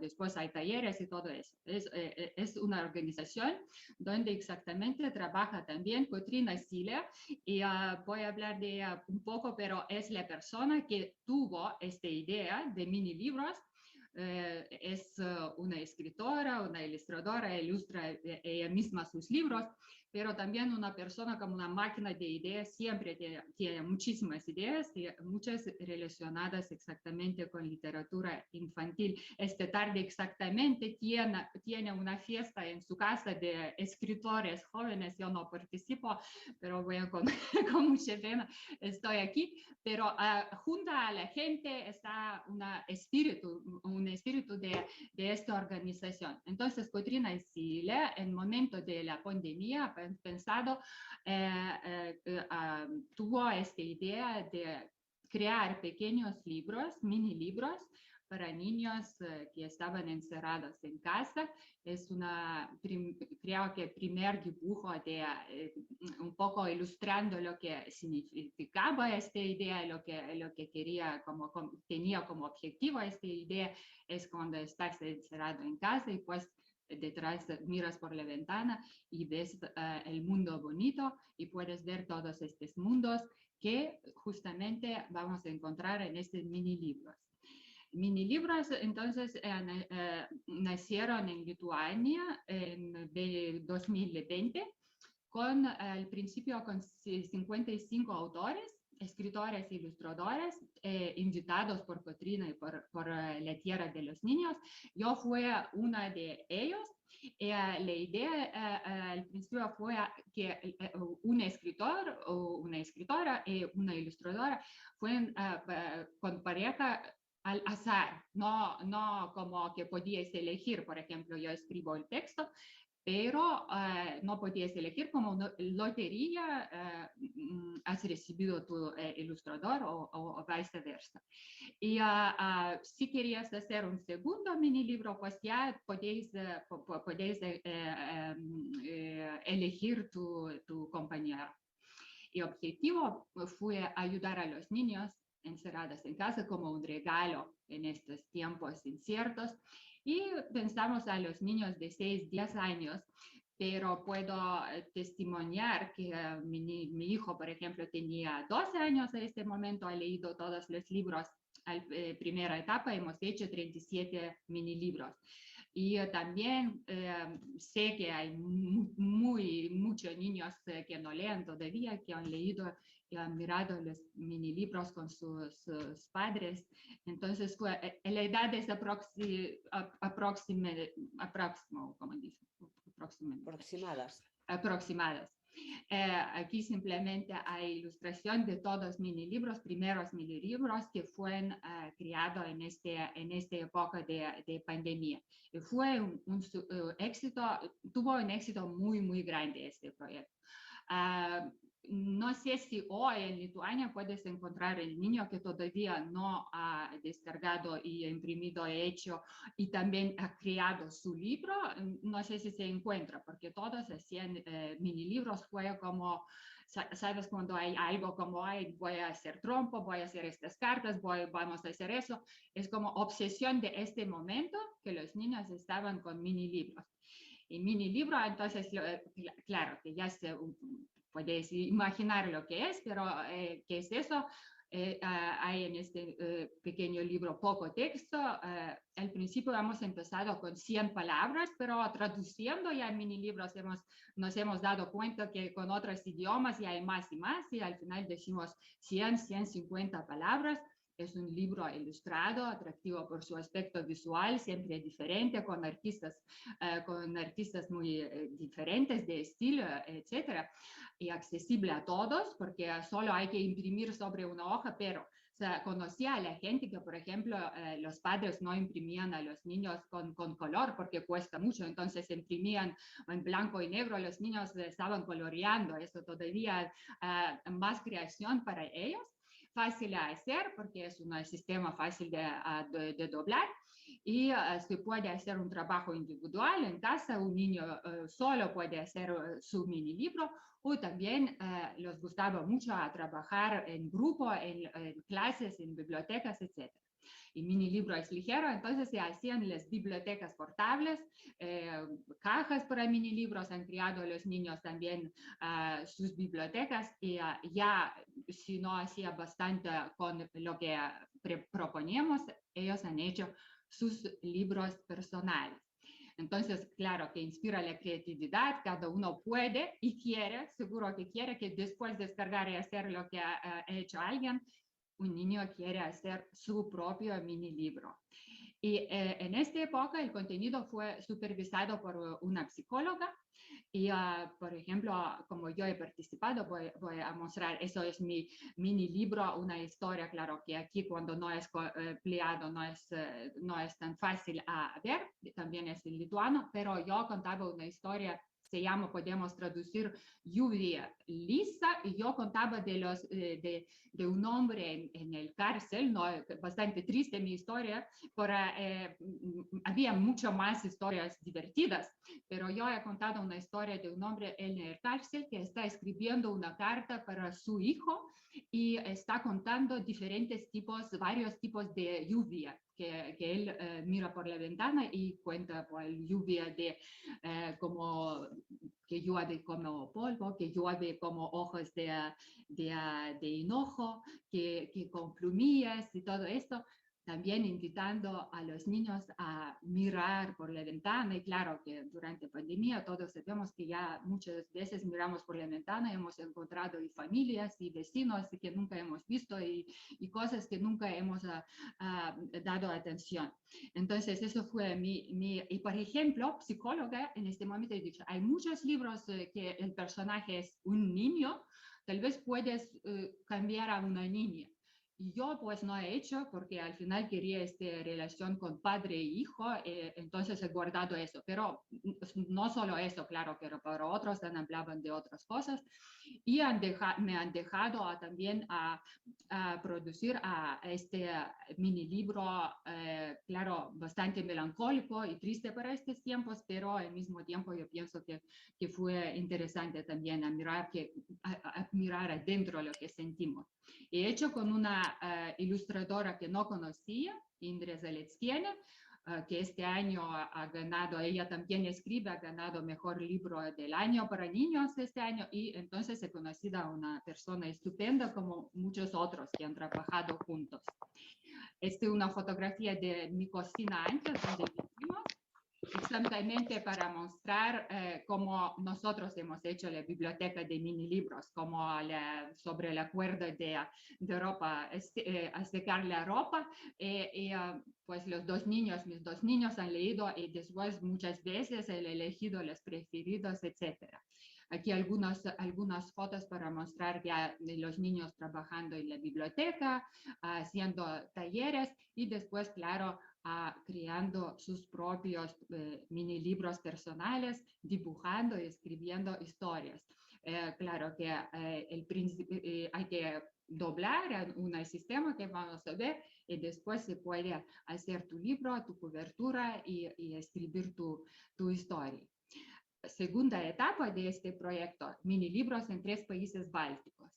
después hay talleres y todo eso. Es una organización donde exactamente trabaja también Kotryna Zylė, y voy a hablar de ella un poco, pero es la persona que tuvo esta idea de mini libros. Es una escritora, una ilustradora, ilustra ella misma sus libros, pero también una persona como una máquina de ideas, siempre tiene muchísimas ideas y muchas relacionadas exactamente con literatura infantil. Esta tarde exactamente tiene una fiesta en su casa de escritores jóvenes. Yo no participo, pero bueno, con mucha pena estoy aquí. Pero junto a la gente está un espíritu de esta organización. Entonces, Kotryna Zylė, en el momento de la pandemia, pensado, tuvo esta idea de crear pequeños libros, mini libros, para niños que estaban encerrados en casa. Es creo que el primer dibujo de un poco ilustrando lo que significaba esta idea, lo que quería, tenía como objetivo esta idea, es cuando estás encerrado en casa y pues detrás miras por la ventana y ves el mundo bonito y puedes ver todos estos mundos que justamente vamos a encontrar en estos mini libros. Mini libros entonces nacieron en Lituania en 2020 con al principio con 55 autores, escritores e ilustradores invitados por Kotryna y por la Tierra de los Niños. Yo fui una de ellos. La idea al principio fue que un escritor o una escritora y una ilustradora fueron con pareja al azar, no como que podías elegir. Por ejemplo, yo escribo el texto, pero no podías elegir como lotería, has recibido tu ilustrador o viceversa. Y si querías hacer un segundo mini libro, pues ya podéis elegir tu compañero. Y el objetivo fue ayudar a los niños encerrados en casa como un regalo en estos tiempos inciertos. Y pensamos a los niños de 6, 10 años, pero puedo testimoniar que mi hijo, por ejemplo, tenía 12 años en este momento, ha leído todos los libros. En primera etapa hemos hecho 37 mini libros. Y también sé que hay muchos niños que no leen todavía, que han leído y han mirado los mini libros con sus padres. Entonces, la edad es aproximadas. Aquí simplemente hay ilustración de todos los mini libros, primeros mini libros que fueron creados en esta época de pandemia. Y fue un éxito, tuvo un éxito muy, muy grande este proyecto. No sé si hoy en Lituania puedes encontrar el niño que todavía no ha descargado y imprimido, hecho y también ha creado su libro. No sé si se encuentra, porque todos hacían mini libros. Fue como, ¿sabes? Cuando hay algo como, voy a hacer trompo, voy a hacer estas cartas, vamos a hacer eso. Es como obsesión de este momento que los niños estaban con mini libros. Y mini libro, entonces, claro, que ya se... Podéis imaginar lo que es, pero ¿qué es eso? Hay en este pequeño libro poco texto. Al principio hemos empezado con 100 palabras, pero traduciendo ya en mini libros nos hemos dado cuenta que con otros idiomas ya hay más y más, y al final decimos 100, 150 palabras. Es un libro ilustrado, atractivo por su aspecto visual, siempre diferente, con artistas muy diferentes de estilo, etcétera, y accesible a todos, porque solo hay que imprimir sobre una hoja, pero conocía a la gente que, por ejemplo, los padres no imprimían a los niños con color porque cuesta mucho, entonces imprimían en blanco y negro, los niños estaban coloreando, eso todavía más creación para ellos. Fácil de hacer porque es un sistema fácil de doblar y se puede hacer un trabajo individual en casa, un niño solo puede hacer su mini libro, o también les gustaba mucho trabajar en grupo, en clases, en bibliotecas, etc. Y mini libro es ligero, entonces se hacían las bibliotecas portables, cajas para mini libros, han creado los niños también sus bibliotecas y ya si no hacía bastante con lo que proponíamos, ellos han hecho sus libros personales. Entonces, claro, que inspira la creatividad, cada uno puede y quiere, seguro que quiere que después de descargar y hacer lo que ha hecho alguien, un niño quiere hacer su propio mini libro. Y en esta época el contenido fue supervisado por una psicóloga y, por ejemplo, como yo he participado, voy a mostrar, eso es mi mini libro, una historia, claro que aquí cuando no es empleado no es tan fácil a ver, también es en lituano, pero yo contaba una historia, se llama, podemos traducir, lluvia lisa, y yo contaba de un hombre en el cárcel, ¿no? Bastante triste mi historia, pero había mucho más historias divertidas, pero yo he contado una historia de un hombre en el cárcel que está escribiendo una carta para su hijo y está contando varios tipos de lluvia que él mira por la ventana y cuenta por lluvia de como que llueve como polvo, que llueve como ojos de enojo, que con plumillas y todo esto. También invitando a los niños a mirar por la ventana, y claro que durante pandemia todos sabemos que ya muchas veces miramos por la ventana y hemos encontrado y familias y vecinos que nunca hemos visto y cosas que nunca hemos dado atención. Entonces eso fue y por ejemplo, psicóloga, en este momento he dicho, hay muchos libros que el personaje es un niño, tal vez puedes cambiar a una niña. Y yo pues no he hecho porque al final quería esta relación con padre e hijo, entonces he guardado eso, pero no solo eso, claro, pero para otros hablaban de otras cosas y me han dejado también a producir este mini libro, claro, bastante melancólico y triste para estos tiempos, pero al mismo tiempo yo pienso que fue interesante también a mirar adentro lo que sentimos. He hecho con una ilustradora que no conocía, Indrė Zaleckienė, que este año ha ganado, ella también escribe, ha ganado mejor libro del año para niños este año, y entonces he conocido a una persona estupenda como muchos otros que han trabajado juntos. Esta es una fotografía de mi cocina antes, donde vivimos. exactamente para mostrar cómo nosotros hemos hecho la biblioteca de mini libros, como sobre el acuerdo de Europa, secar la ropa, pues mis dos niños han leído y después muchas veces he elegido los preferidos, etcétera. Aquí algunas fotos para mostrar ya de los niños trabajando en la biblioteca, haciendo talleres y después, claro, creando sus propios mini libros personales, dibujando y escribiendo historias. Claro que hay que doblar un sistema que vamos a ver y después se puede hacer tu libro, tu cobertura y escribir tu historia. Segunda etapa de este proyecto, mini libros en 3 países bálticos.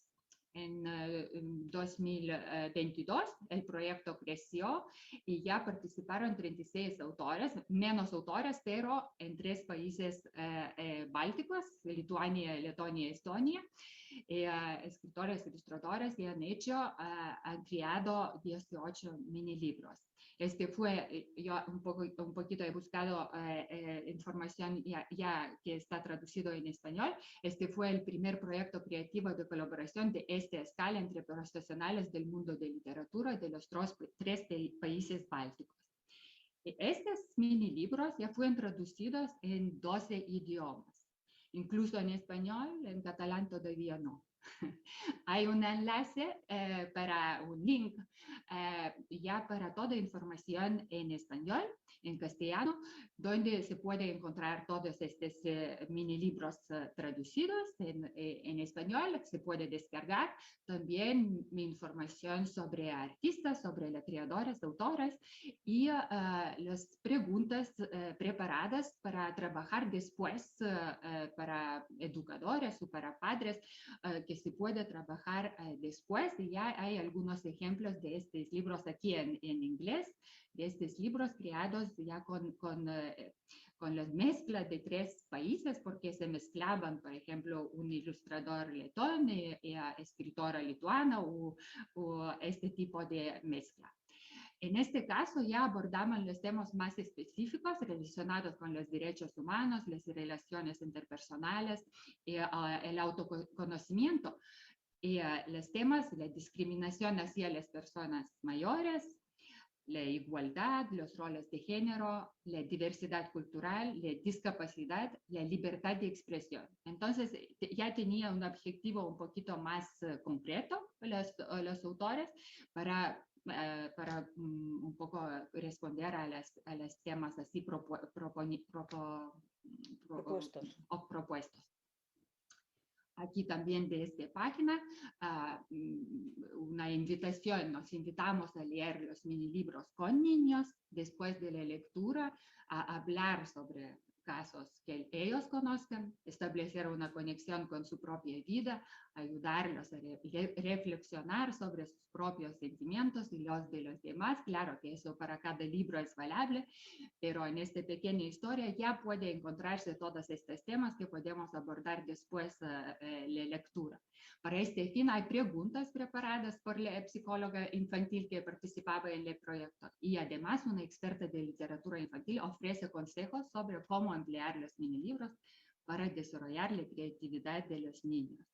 En 2022 el proyecto creció y ya participaron 36 autores, menos autores, pero en 3 países bálticos, Lituania, Letonia y Estonia. Escritores, ilustradores y han creado 18 mini libros. Este fue, yo un poquito he buscado información ya que está traducido en español. Este fue el primer proyecto creativo de colaboración de esta escala entre profesionales del mundo de literatura de los 3 países bálticos. Estos mini libros ya fueron traducidos en 12 idiomas, incluso en español, en catalán todavía no. Hay un enlace para un link ya para toda información en español, en castellano, donde se puede encontrar todos estos mini libros traducidos en español. Se puede descargar también mi información sobre artistas, sobre los creadores, autores y las preguntas preparadas para trabajar después para educadores o para padres que se puede trabajar después. Y ya hay algunos ejemplos de estos libros aquí en inglés, de estos libros creados ya con la mezcla de 3 países, porque se mezclaban, por ejemplo, un ilustrador letón y escritora lituana o este tipo de mezcla. En este caso ya abordamos los temas más específicos relacionados con los derechos humanos, las relaciones interpersonales, el autoconocimiento y los temas, la discriminación hacia las personas mayores, la igualdad, los roles de género, la diversidad cultural, la discapacidad, la libertad de expresión. Entonces ya tenía un objetivo un poquito más concreto los autores para un poco responder a los temas así propuestos. Aquí también de esta página, una invitación, nos invitamos a leer los mini libros con niños, después de la lectura, a hablar sobre casos que ellos conozcan, establecer una conexión con su propia vida, ayudarlos a reflexionar sobre sus propios sentimientos y los de los demás. Claro que eso para cada libro es valable, pero en esta pequeña historia ya puede encontrarse todos estos temas que podemos abordar después de la lectura. Para este fin hay preguntas preparadas por la psicóloga infantil que participaba en el proyecto y además una experta de literatura infantil ofrece consejos sobre cómo emplear los mini libros para desarrollar la creatividad de los niños.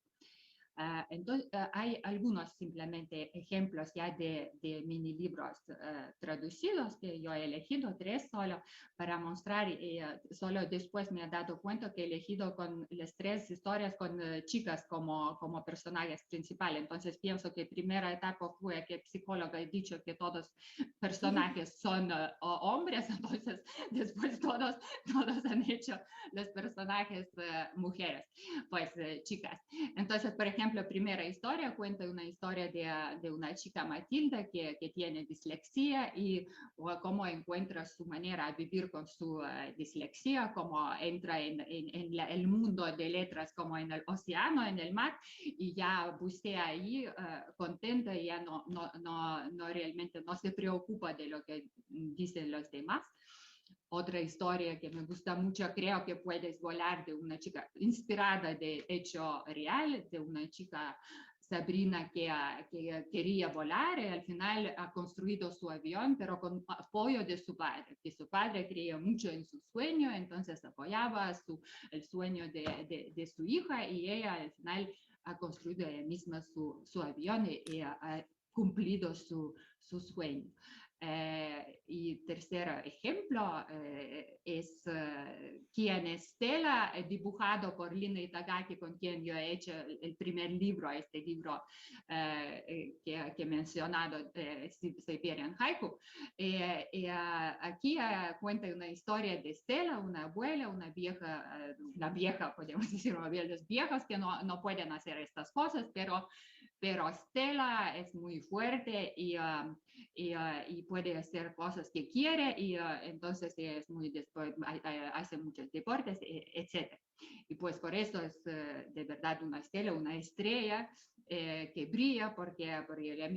Entonces, hay algunos simplemente ejemplos ya de mini libros traducidos que yo he elegido 3 solo para mostrar. Solo después me he dado cuenta que he elegido con las 3 historias con chicas como personajes principales. Entonces pienso que primera etapa fue que el psicólogo ha dicho que todos personajes son hombres, entonces después todos han hecho los personajes mujeres, pues chicas. Entonces, por ejemplo, la primera historia cuenta una historia de una chica Matilda que tiene dislexia y cómo encuentra su manera de vivir con su dislexia, cómo entra en el mundo de letras como en el océano, en el mar, y ya bucea ahí contenta y ya no realmente no se preocupa de lo que dicen los demás. Otra historia que me gusta mucho, creo que puedes volar, de una chica inspirada de hecho real, de una chica Sabrina que quería volar y al final ha construido su avión, pero con apoyo de su padre, que su padre creía mucho en su sueño, entonces apoyaba el sueño de su hija y ella al final ha construido ella misma su avión y ha cumplido su sueño. Y tercer ejemplo es quien es Stella, dibujado por Lina Itagaki, con quien yo he hecho el primer libro, este libro que he mencionado, Siberian Haiku. Aquí cuenta una historia de Stella, una abuela, una vieja, podemos decir, abuelos viejos que no pueden hacer estas cosas, pero Stella es muy fuerte y puede hacer cosas que quiere y entonces es hace muchos deportes, etc. Y pues por eso es de verdad una estrella que brilla porque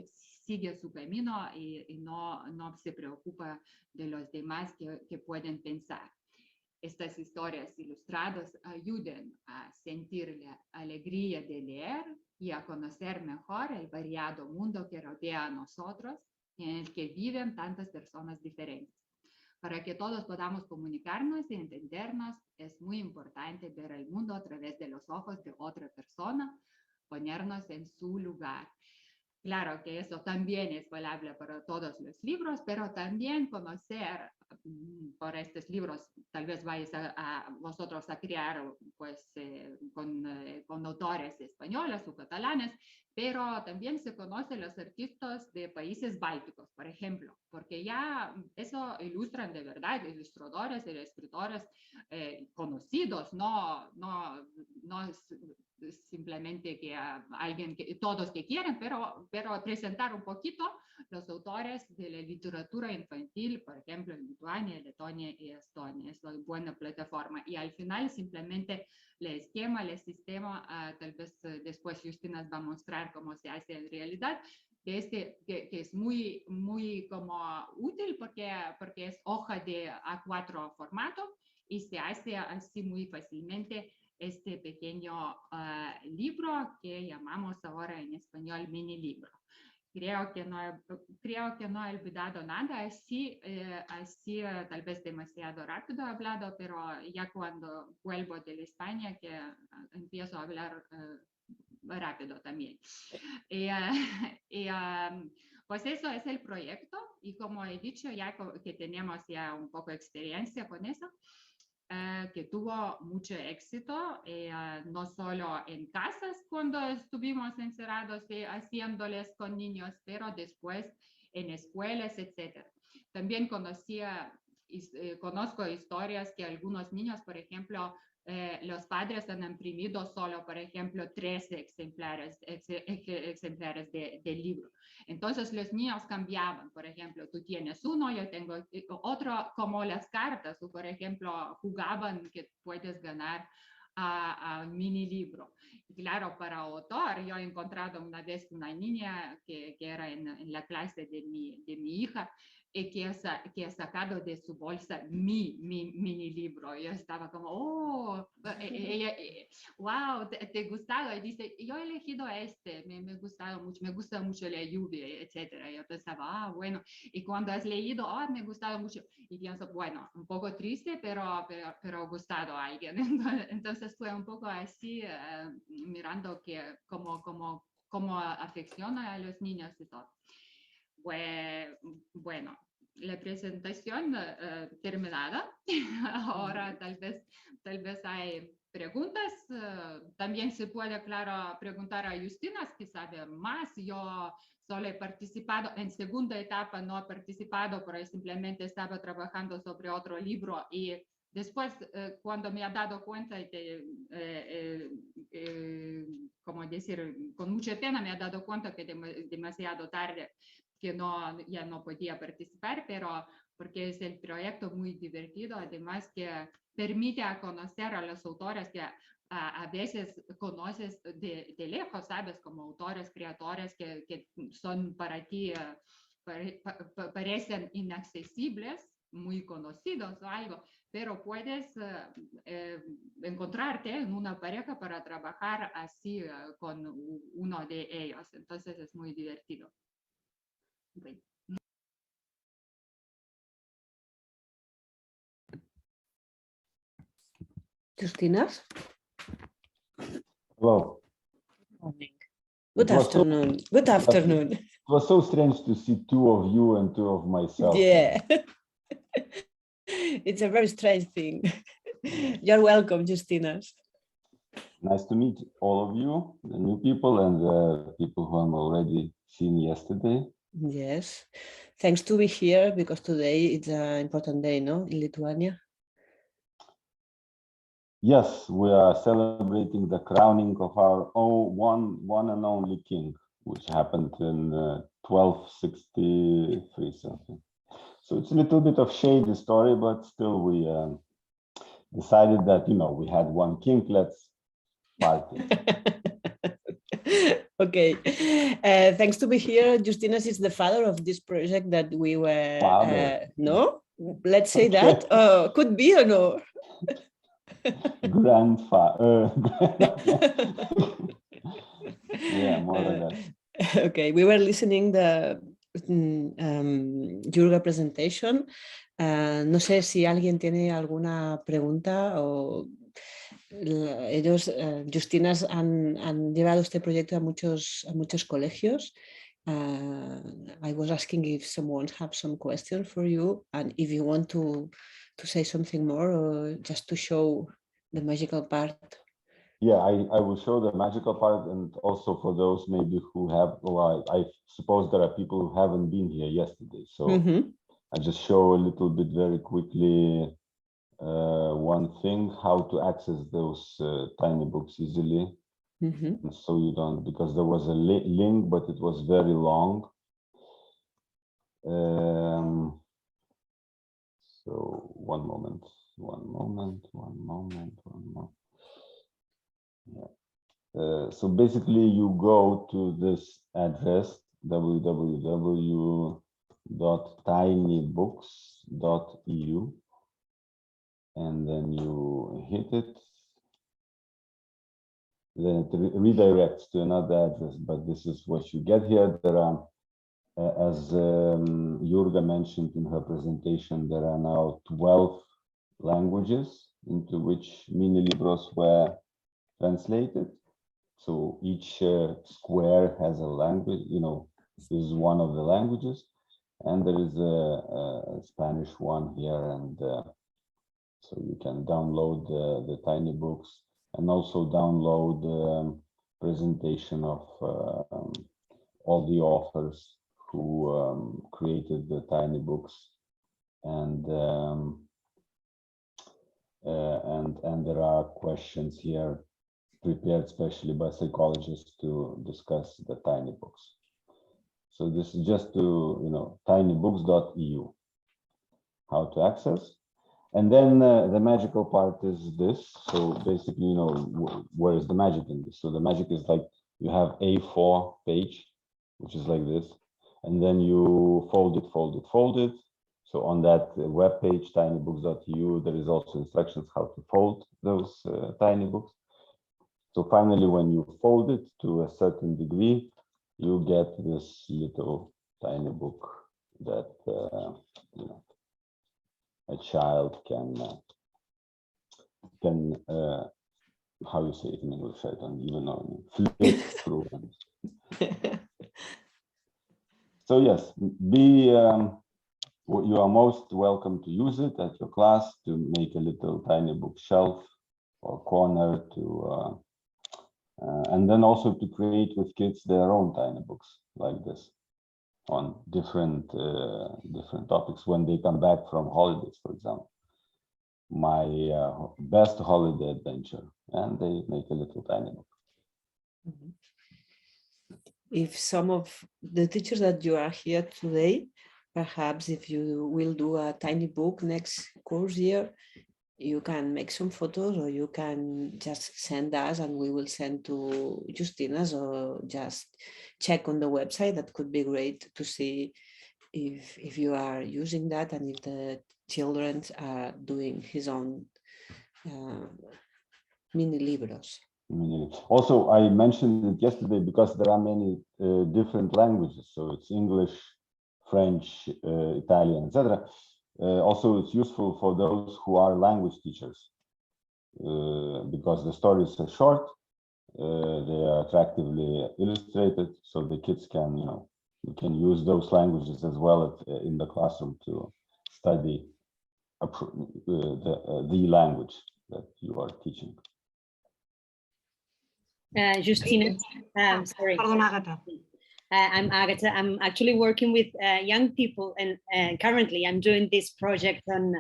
sigue su camino y no se preocupa de los demás que pueden pensar. Estas historias ilustradas ayudan a sentir la alegría de leer y a conocer mejor el variado mundo que rodea a nosotros, en el que viven tantas personas diferentes. Para que todos podamos comunicarnos y entendernos, es muy importante ver el mundo a través de los ojos de otra persona, ponernos en su lugar. Claro que eso también es valable para todos los libros, pero también conocer por estos libros, tal vez vais vosotros a crear pues, con autores españoles o catalanes, pero también se conocen los artistas de países bálticos, por ejemplo, porque ya eso ilustran de verdad ilustradores y escritores conocidos, no es simplemente que alguien, todos que quieren, pero presentar un poquito los autores de la literatura infantil, por ejemplo, en Lituania, Letonia y Estonia. Es una buena plataforma. Y al final simplemente el sistema, tal vez después Justina va a mostrar cómo se hace en realidad, que es muy, muy como útil porque es hoja de A4 formato y se hace así muy fácilmente este pequeño libro que llamamos ahora en español mini libro. Creo que no he olvidado nada, así tal vez demasiado rápido he hablado, pero ya cuando vuelvo de España que empiezo a hablar rápido también. Pues eso es el proyecto y como he dicho ya que tenemos ya un poco de experiencia con eso, que tuvo mucho éxito, no solo en casas cuando estuvimos encerrados haciéndoles con niños, pero después en escuelas, etc. También conozco historias que algunos niños, por ejemplo, los padres han imprimido solo, por ejemplo, 3 ejemplares del libro. Entonces los niños cambiaban, por ejemplo, tú tienes uno, yo tengo otro, como las cartas, o por ejemplo, jugaban que puedes ganar a un mini libro. Y claro, para autor, yo he encontrado una vez una niña que era en la clase de mi hija, que ha sacado de su bolsa mi mini libro. Yo estaba como, oh, ella, wow, ¿te ha gustado? Y dice, yo he elegido me ha gustado mucho, me gusta mucho la lluvia, etcétera. Yo pensaba, bueno, y cuando has leído, me ha gustado mucho. Y pienso, bueno, un poco triste, pero ha gustado a alguien. Entonces fue un poco así, mirando que cómo afecciona a los niños y todo. Bueno, la presentación terminada. Ahora tal vez hay preguntas. También se puede, claro, preguntar a Justina, que sabe más. Yo solo he participado en segunda etapa, no he participado, pero simplemente estaba trabajando sobre otro libro y después, cuando me he dado cuenta como decir, con mucha pena me he dado cuenta que demasiado tarde, que ya no podía participar, pero porque es el proyecto muy divertido, además que permite a conocer a los autores que a veces conoces de lejos, ¿sabes? Como autores, creadores que son para ti, parecen inaccesibles, muy conocidos o algo, pero puedes encontrarte en una pareja para trabajar así con uno de ellos. Entonces es muy divertido. Okay. Justina? Hello. Good afternoon. Good afternoon. It was so strange to see two of you and two of myself. Yeah. It's a very strange thing. You're welcome, Justinas. Nice to meet all of you, the new people and the people who I'm already seen yesterday. Yes. Thanks to be here because today it's an important day, no, in Lithuania? Yes, we are celebrating the crowning of our own one and only king, which happened in 1263 something. So it's a little bit of shady story, but still we decided that, you know, we had one king, let's party. Okay. Thanks to be here. Justinas is the father of this project that we were, no? Let's say that. Could be or no? Grandfather. Yeah, more or less. Okay, we were listening the Jurga presentation. No sé si alguien tiene alguna pregunta o ellos, Justinas, han llevado este proyecto a muchos colegios. I was asking if someone have some questions for you and if you want to say something more or just to show the magical part. Yeah, I will show the magical part, and also for those maybe who have, well, I suppose there are people who haven't been here yesterday, so I just show a little bit very quickly one thing, how to access those tiny books easily. And so you don't, because there was a link, but it was very long. So one moment. Yeah. So basically you go to this address, www.tinybooks.eu, and then you hit it. Then it redirects to another address, but this is what you get here. There are, as Jurga mentioned in her presentation, there are now 12 languages into which mini libros were translated. So each square has a language, you know, is one of the languages, and there is a Spanish one here, and so you can download the tiny books and also download the presentation of all the authors who created the tiny books, and there are questions here prepared specially by psychologists to discuss the tiny books. So this is just to, you know, tinybooks.eu, how to access. And then the magical part is this. So basically, you know, where is the magic in this? So the magic is like you have A4 page, which is like this, and then you fold it. So on that web page, tinybooks.eu, there is also instructions how to fold those tiny books. So finally, when you fold it to a certain degree, you get this little tiny book that you know, a child can how you say it in English? I don't even know. Flip through. So yes, you are most welcome to use it at your class to make a little tiny book shelf or corner to. And then also to create with kids their own tiny books like this on different topics when they come back from holidays, for example. My best holiday adventure, and they make a little tiny book. If some of the teachers that you are here today, perhaps if you will do a tiny book next course year, you can make some photos or you can just send us and we will send to Justinas, or just check on the website. That could be great to see if you are using that and if the children are doing his own mini libros. Also, I mentioned it yesterday because there are many different languages. So it's English, French, Italian, etc. Also, it's useful for those who are language teachers because the stories are short, they are attractively illustrated, so the kids can, you can use those languages as well in the classroom to study the language that you are teaching. Justina, sorry. Perdona, Agatha. I'm Agatha. I'm actually working with young people, and currently I'm doing this project on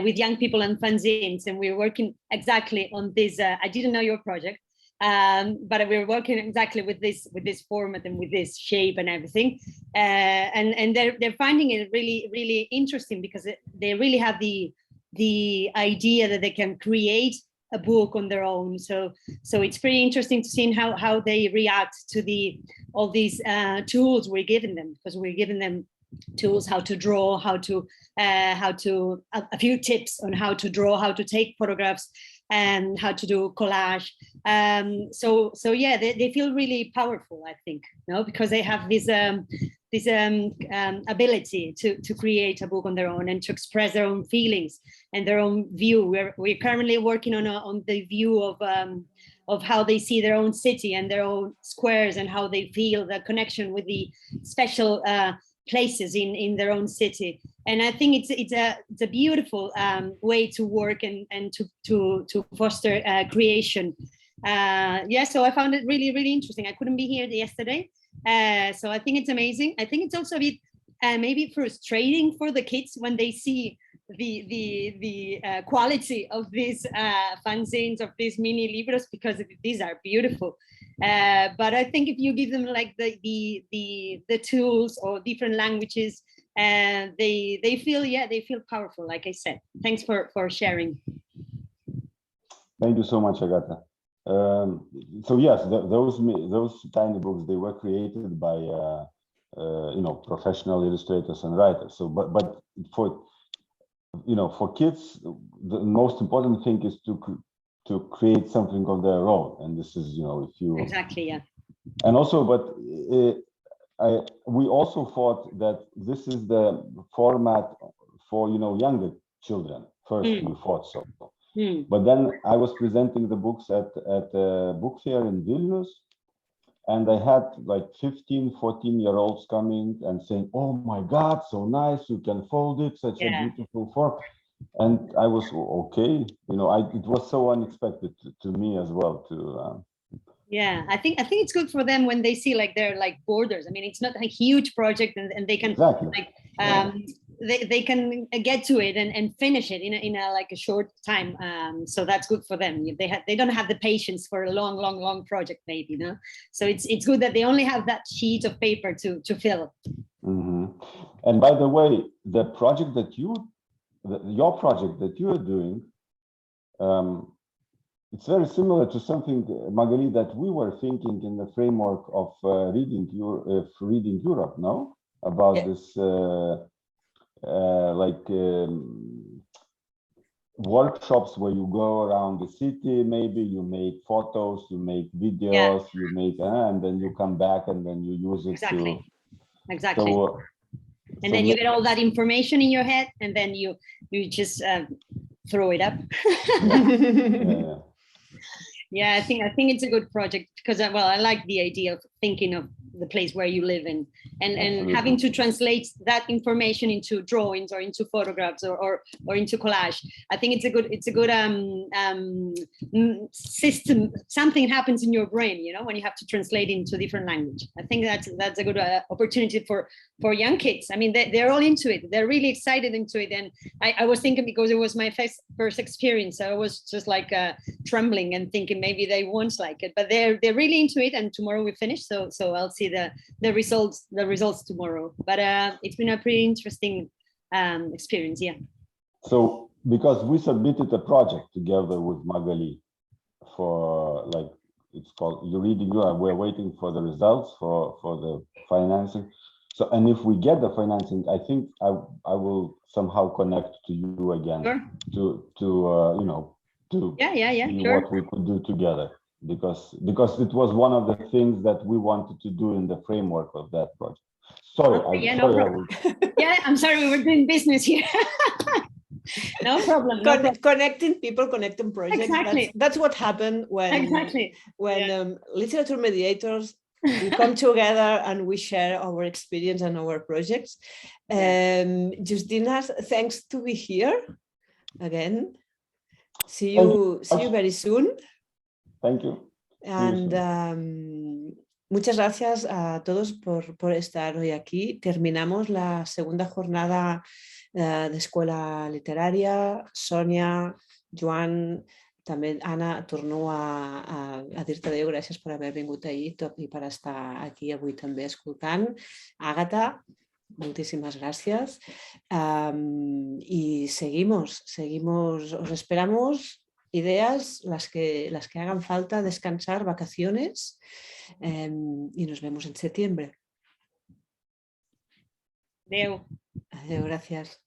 with young people and fanzines, and we're working exactly on this. I didn't know your project, but we're working exactly with this format and with this shape and everything, and they're finding it really interesting because they really have the idea that they can create a book on their own. So it's pretty interesting to see how they react to all these tools we're giving them, because we're giving them tools how to draw, a few tips on how to draw, how to take photographs, and how to do collage. So yeah, they feel really powerful, I think, because they have this ability to create a book on their own and to express their own feelings and their own view. We're currently working on the view of how they see their own city and their own squares and how they feel the connection with the special places in their own city. And I think it's a beautiful way to work and to foster creation. Yeah, so I found it really interesting. I couldn't be here yesterday, so I think it's amazing. I think it's also a bit maybe frustrating for the kids when they see the quality of these fanzines, of these mini libros, because these are beautiful. But I think if you give them like the tools or different languages, they feel powerful, like I said. Thanks for sharing. Thank you so much, Agatha. So yes, those tiny books, they were created by professional illustrators and writers. So but for kids, the most important thing is to create something of their own, and this is if you exactly, yeah. And also, but we also thought that this is the format for younger children. First, we thought so. But then I was presenting the books at a book fair in Vilnius, and I had like 15, 14-year-olds coming and saying, "Oh my God, so nice! You can fold it, such a beautiful form." And I was okay. It was so unexpected to me as well. Yeah, I think it's good for them when they see like their borders. I mean, it's not a huge project, and they can exactly. They can get to it and finish it in a short time. So that's good for them. They don't have the patience for a long project, maybe, So it's good that they only have that sheet of paper to fill. Mm-hmm. And by the way, the project that your project that you are doing, it's very similar to something, Magali, that we were thinking in the framework of Reading Europe, no? About this workshops where you go around the city, maybe you make photos, you make videos, you make, and then you come back and then you use it exactly. So, and then you get all that information in your head, and then you just throw it up. Yeah, I think it's a good project because I like the idea of thinking of the place where you live in and having to translate that information into drawings or into photographs or into collage. I think it's a good system. Something happens in your brain, when you have to translate into different language. I think that's a good opportunity for young kids. I mean, they're all into it. They're really excited into it. And I was thinking, because it was my first experience, I was just trembling and thinking maybe they won't like it, but they're really into it. And tomorrow we finish, so I'll see the results tomorrow. But it's been a pretty interesting experience. Yeah. So because we submitted a project together with Magali for it's called You Reading Europe. We're waiting for the results for the financing. So, and if we get the financing, I think I will somehow connect to you again to you know, to see what we could do together, because it was one of the things that we wanted to do in the framework of that project. Sorry, I'm sorry, we were doing business here. No problem. Connecting people, connecting projects. Exactly. That's what happened when literature mediators, we come together and we share our experience and our projects. Justina, thanks to be here again. See you very soon. Thank you. And muchas gracias a todos por estar hoy aquí. Terminamos la segunda jornada de Escuela Literaria. Sonia, Joan, també Anna, torno a dir-te adéu, gràcies per haver vingut ahir i per estar aquí avui també escoltant. Àgata, muchísimas gracias. Y seguimos, os esperamos ideas, las que hagan falta, descansar, vacaciones, y nos vemos en septiembre. Adeu. Adeu, gracias.